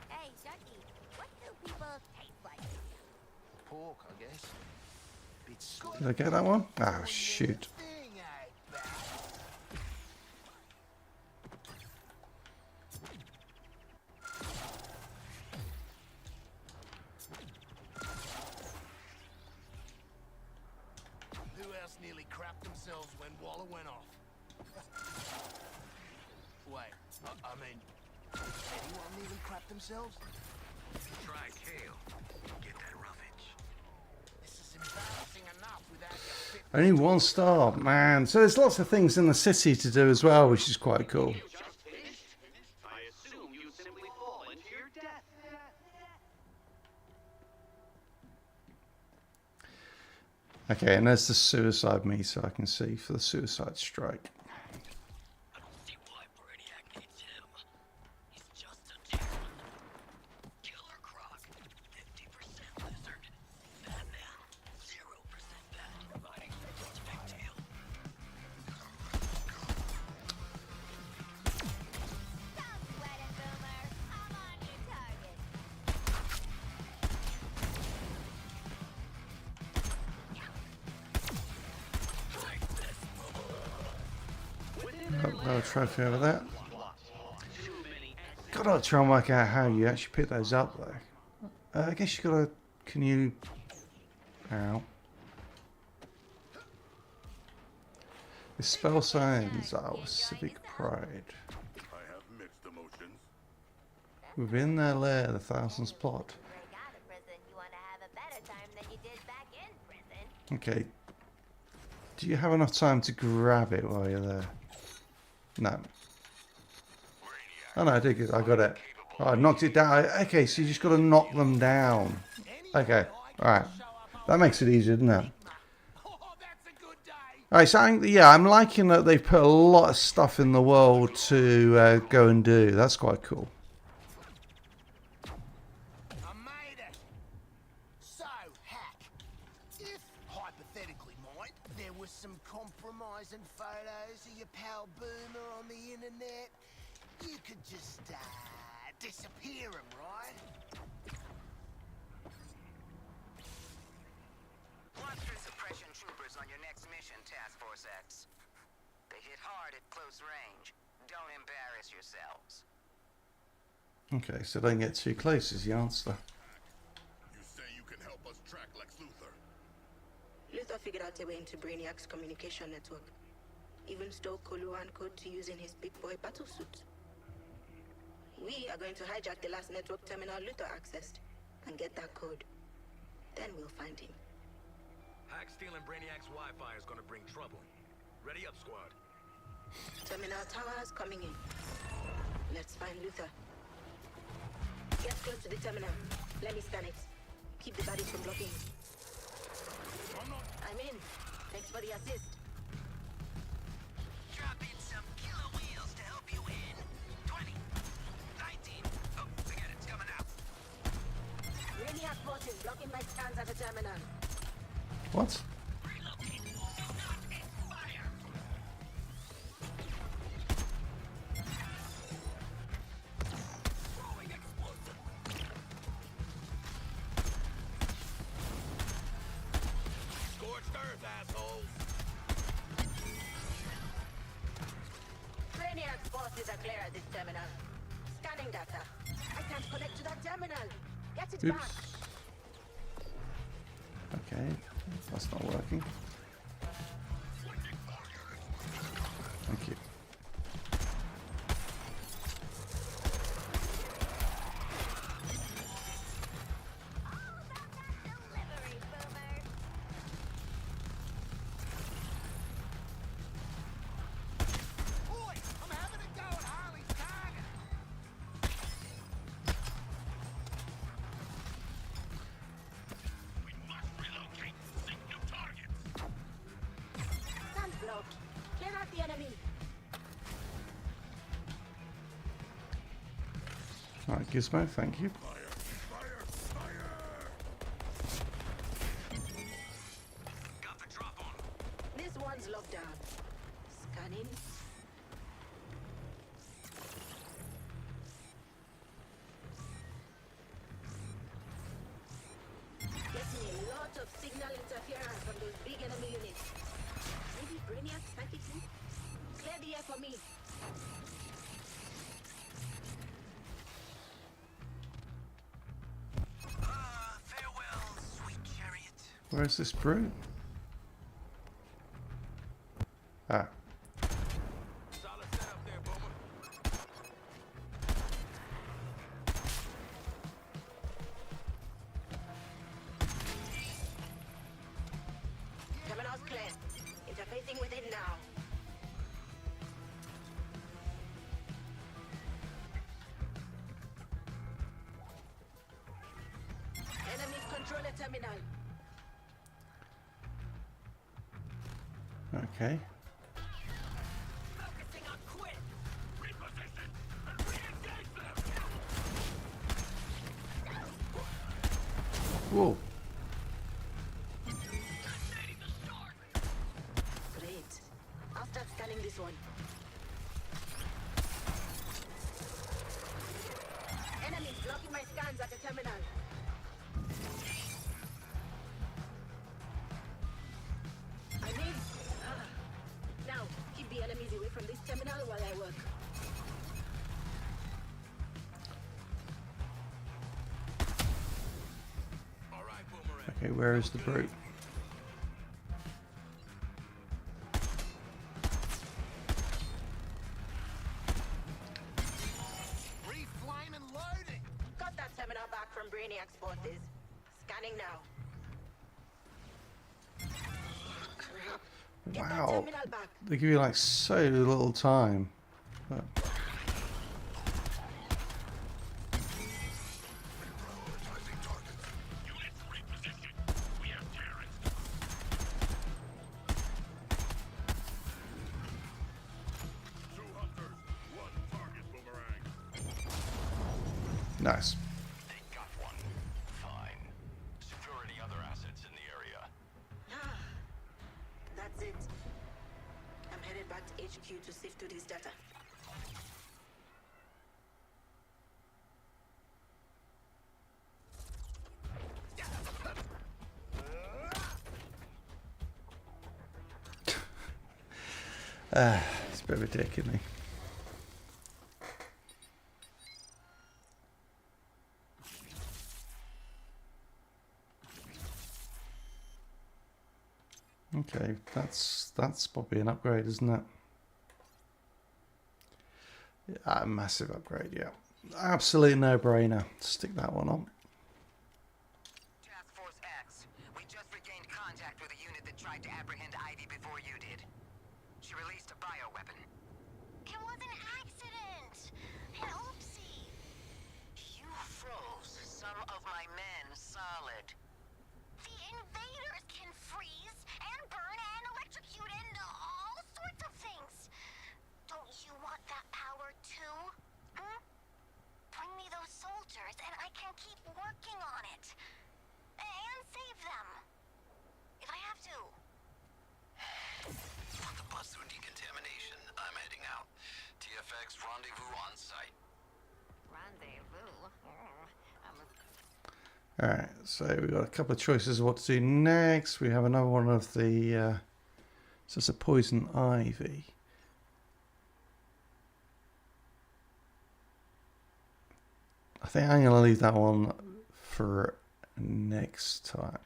Hey, Ducky, what do people taste like?
Pork, I guess. Bit sweet.
Did I get that one? Oh, shoot.
Thing ain't bad. Who else nearly crapped themselves when Waller went off? Wait, I mean, anyone nearly crapped themselves?
Try kale. Get that roughage.
This is embarrassing enough without your fit.
Only 1 star, man. So there's lots of things in the city to do as well, which is quite cool.
Just finished? I assume you simply fall into your death.
Okay, and there's the suicide meter I can see for the suicide strike.
I don't see why Brainiac needs him. He's just a demon. Killer Croc, 50% lizard. Batman, 0% bat. Providing what's big deal.
Don't sweat it, Boomer. I'm on your target.
Oh, trophy over there. Gotta try and work out how you actually pick those up though. I guess you gotta. Can you. Ow. The spell signs are civic pride.
I have mixed emotions.
Within their lair, the thousands plot.
Break out of prison, you want to have a better time than you did back in prison.
Okay. Do you have enough time to grab it while you're there? No. Oh no, I did get, I got it. Oh, I knocked it down. Okay, so you just got to knock them down. Okay, alright. That makes it easier, doesn't it?
Oh, that's a good day.
Alright, so I'm liking that they've put a lot of stuff in the world to go and do. That's quite cool.
I made it. So, Hack, if, hypothetically, Mike, there was some compromising photos of your pal Boomer on the internet, you could just, disappear him, right?
Monster suppression troopers on your next mission, Task Force X. They hit hard at close range. Don't embarrass yourselves.
Okay, so don't get too close is the answer.
You say you can help us track Lex Luthor?
Luthor figured out a way into Brainiac's communication network. Even stole Coluan code to use in his big boy battlesuit. We are going to hijack the last network terminal Luthor accessed and get that code. Then we'll find him.
Hack stealing Brainiac's Wi-Fi is gonna bring trouble. Ready up, squad.
Terminal towers coming in. Let's find Luthor. Get close to the terminal. Let me scan it. Keep the bodies from blocking. I'm in. Thanks for the assist.
Drop in some killer wheels to help you win. 20, 19. Oh, forget it. It's coming out.
Brainiac forces blocking my scans at the terminal.
What?
Scorched earth, assholes!
Brainiac's forces are clear at this terminal. Scan Scanning data. I can't connect to that terminal. Get it
Oops.
back.
Okay, that's not working. Thank you.
Delivery, boomer.
Boy, I'm having a go at Harley's target.
We must relocate. Seek new targets.
Stand blocked. Clear out the enemy.
Alright, Gizmo, thank you.
Fire! Fire! Fire!
Got the drop on him.
This one's locked down. Scanning. Getting a lot of signal interference from those big enemy units. Maybe Brainiac psychically? Clear the air for me.
Farewell, sweet chariot.
Where's this brute? Ah,
Solid setup there, Boomer.
Terminal's clear. Interfacing with it now. Enemies control the terminal.
okay.
Focusing on quit.
Reposition and re-engage them.
Whoa.
Detonating the shark.
Great. I'll start scanning this one. Enemies blocking my scans at the terminal. I'm in. Now, keep the enemies away from this terminal while I work.
All right, Boomerang.
Okay, where is the brute?
Reflame and loading.
Got that terminal back from Brainiac's forces. Scanning now. Get that
Wow.
terminal back.
They give you like so little time. But
Prioritizing targets.
Units reposition. We have terrorists.
Two hunters, one target, Boomerang.
nice.
They got one. Fine. Secure any other assets in the area.
That's it. I'm headed back to HQ to sift through this data.
It's a bit ridiculous. Okay, that's probably an upgrade, isn't it? Yeah, a massive upgrade, yeah. Absolute no-brainer. Stick that one on.
Task Force X, we just regained contact with a unit that tried to apprehend Ivy before you did. She released a bioweapon.
It was an accident. An oopsie.
You froze some of my men solid.
The invaders can freeze and burn and electrocute and all sorts of things. Don't you want that power too? Hmm? Bring me those soldiers and I can keep working on it. And save them. If I have to.
On the bus through decontamination, I'm heading out. TFX rendezvous on site.
Rendezvous.
Alright, so we've got a couple of choices of what to do next. We have another one of the... so it's a poison ivy. I think I'm going to leave that one for next time.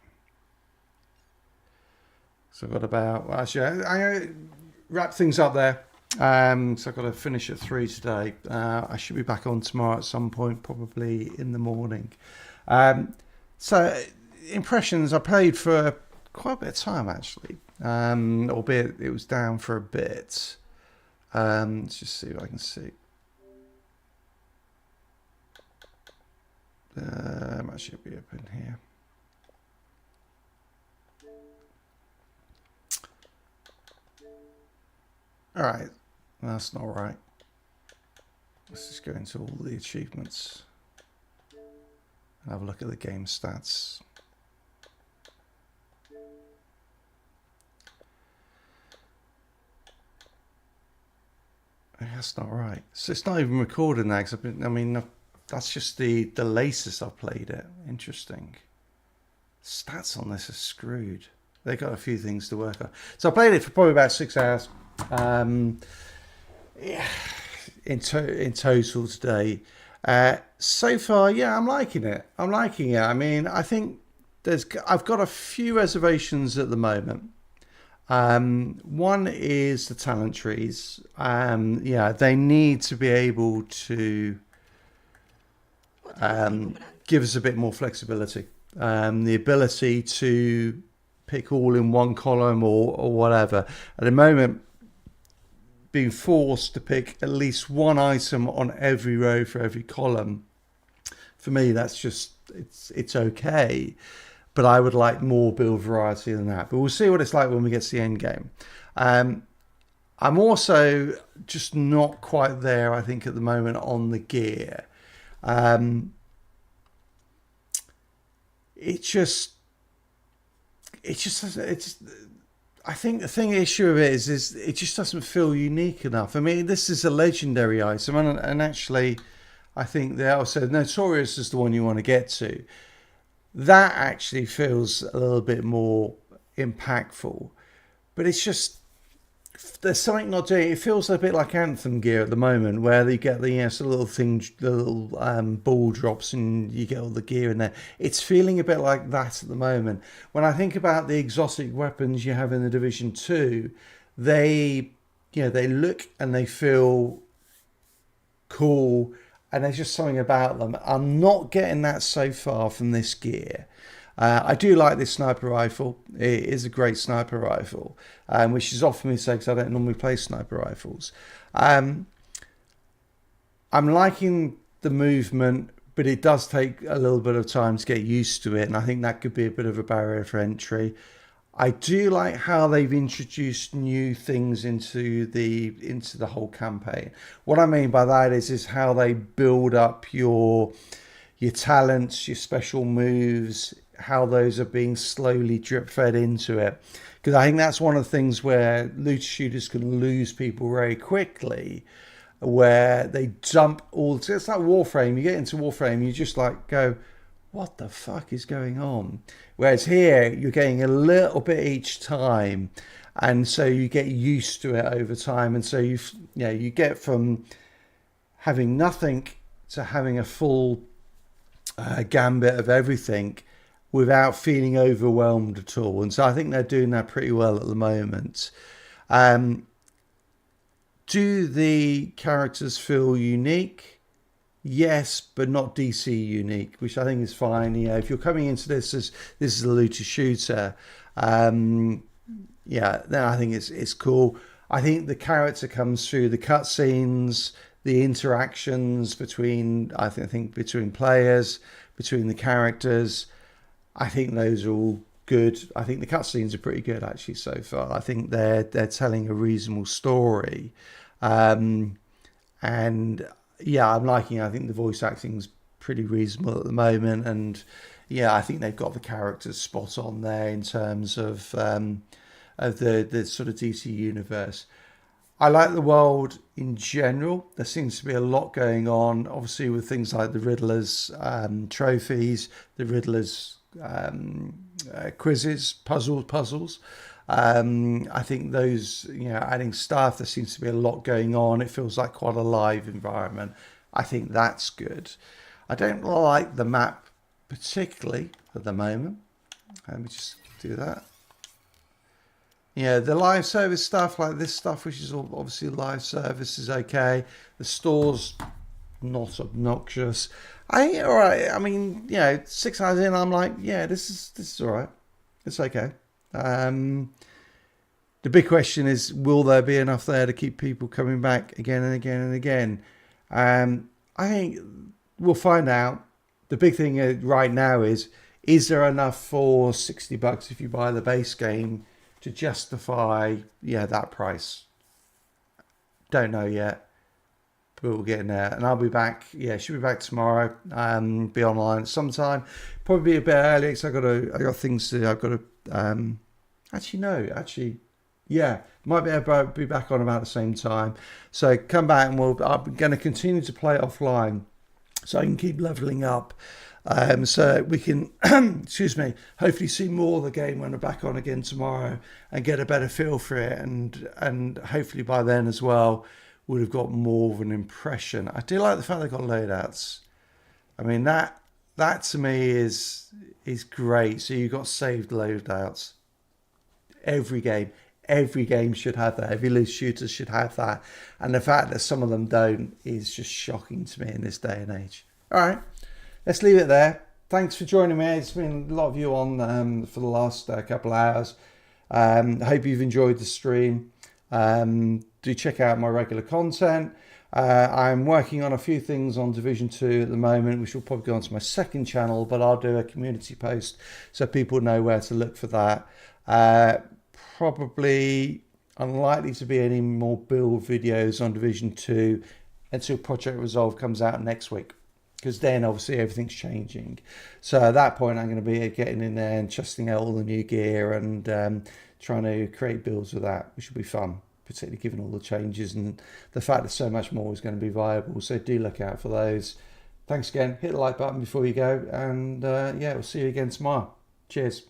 So I've got about, well, actually, I'm going to wrap things up there. So I've got to finish at 3 today. I should be back on tomorrow at some point, probably in the morning. So impressions, I played for quite a bit of time actually, albeit it was down for a bit. Let's just see if I can see. I should be up in here. All right, that's not right. Let's just go into all the achievements and have a look at the game stats. That's not right. So it's not even recording now. That's just the latest I've played it. Interesting. Stats on this are screwed. They got a few things to work on. So I played it for probably about 6 hours. Yeah, in total today. So far, yeah, I'm liking it. I mean, I think I've got a few reservations at the moment. One is the talent trees. Yeah, they need to be able to give us a bit more flexibility. The ability to pick all in one column or whatever. At the moment, being forced to pick at least one item on every row for every column, for me, that's just, it's okay. But I would like more build variety than that. But we'll see what it's like when we get to the end game. I'm also just not quite there, I think, at the moment on the gear. I think the issue of it is it just doesn't feel unique enough. I mean, this is a legendary item, and actually, I think they also Notorious is the one you want to get to. That actually feels a little bit more impactful, but it's just there's something not doing. It feels a bit like Anthem gear at the moment, where you get the little thing, the little ball drops, and you get all the gear in there. It's feeling a bit like that at the moment. When I think about the exotic weapons you have in the Division 2, they look and they feel cool, and there's just something about them. I'm not getting that so far from this gear. I do like this sniper rifle. It is a great sniper rifle, which is often mistake because I don't normally play sniper rifles. I'm liking the movement, but it does take a little bit of time to get used to it, and I think that could be a bit of a barrier for entry. I do like how they've introduced new things into the whole campaign. What I mean by that is how they build up your talents, your special moves, how those are being slowly drip fed into it. Because I think that's one of the things where looter shooters can lose people very quickly, where they dump all. It's like Warframe. You get into Warframe, you just like go, what the fuck is going on? Whereas here, you're getting a little bit each time, and so you get used to it over time, and so you get from having nothing to having a full gambit of everything without feeling overwhelmed at all. And so I think they're doing that pretty well at the moment. Do the characters feel unique? Yes, but not DC unique, which I think is fine. If you're coming into this as this is a looter shooter, then I think it's cool. I think the character comes through the cutscenes, the interactions between between players, between the characters. I think those are all good. I think the cutscenes are pretty good actually so far. I think they're telling a reasonable story, and yeah, I'm liking it. I think the voice acting's pretty reasonable at the moment, and yeah, I think they've got the characters spot on there in terms of the sort of DC universe. I like the world in general. There seems to be a lot going on, obviously with things like the Riddler's trophies, the Riddler's quizzes, puzzles. I think those, adding staff, there seems to be a lot going on. It feels like quite a live environment. I think that's good. I don't like the map particularly at the moment. Let me just do that. Yeah, the live service stuff, like this stuff, which is obviously live service, is okay. The store's not obnoxious. All right. I mean, 6 hours in, I'm like, yeah, this is all right. It's okay. The big question is, will there be enough there to keep people coming back again and again and again? I think we'll find out. The big thing right now is there enough for $60 if you buy the base game to justify, that price? Don't know yet, but we're getting there. And I'll be back. Yeah, should be back tomorrow. Be online sometime. Probably be a bit early because I got things to. I've got to. Might be able to be back on about the same time. So come back and I'm going to continue to play offline, so I can keep leveling up. So we can, hopefully see more of the game when we're back on again tomorrow and get a better feel for it. And hopefully by then as well, would have got more of an impression. I do like the fact they've got loadouts. I mean, that to me is great. So you've got saved loadouts. Every game should have that. Every loose shooter should have that. And the fact that some of them don't is just shocking to me in this day and age. All right. Let's leave it there. Thanks for joining me. It's been a lot of you on for the last couple of hours. I hope you've enjoyed the stream. Do check out my regular content. I'm working on a few things on Division 2 at the moment, which will probably go onto my second channel, but I'll do a community post so people know where to look for that. Probably unlikely to be any more build videos on Division 2 until Project Resolve comes out next week, because then obviously everything's changing. So at that point, I'm going to be getting in there and testing out all the new gear and trying to create builds with that, which will be fun, particularly given all the changes and the fact that so much more is going to be viable. So do look out for those. Thanks again. Hit the like button before you go, and we'll see you again tomorrow. Cheers.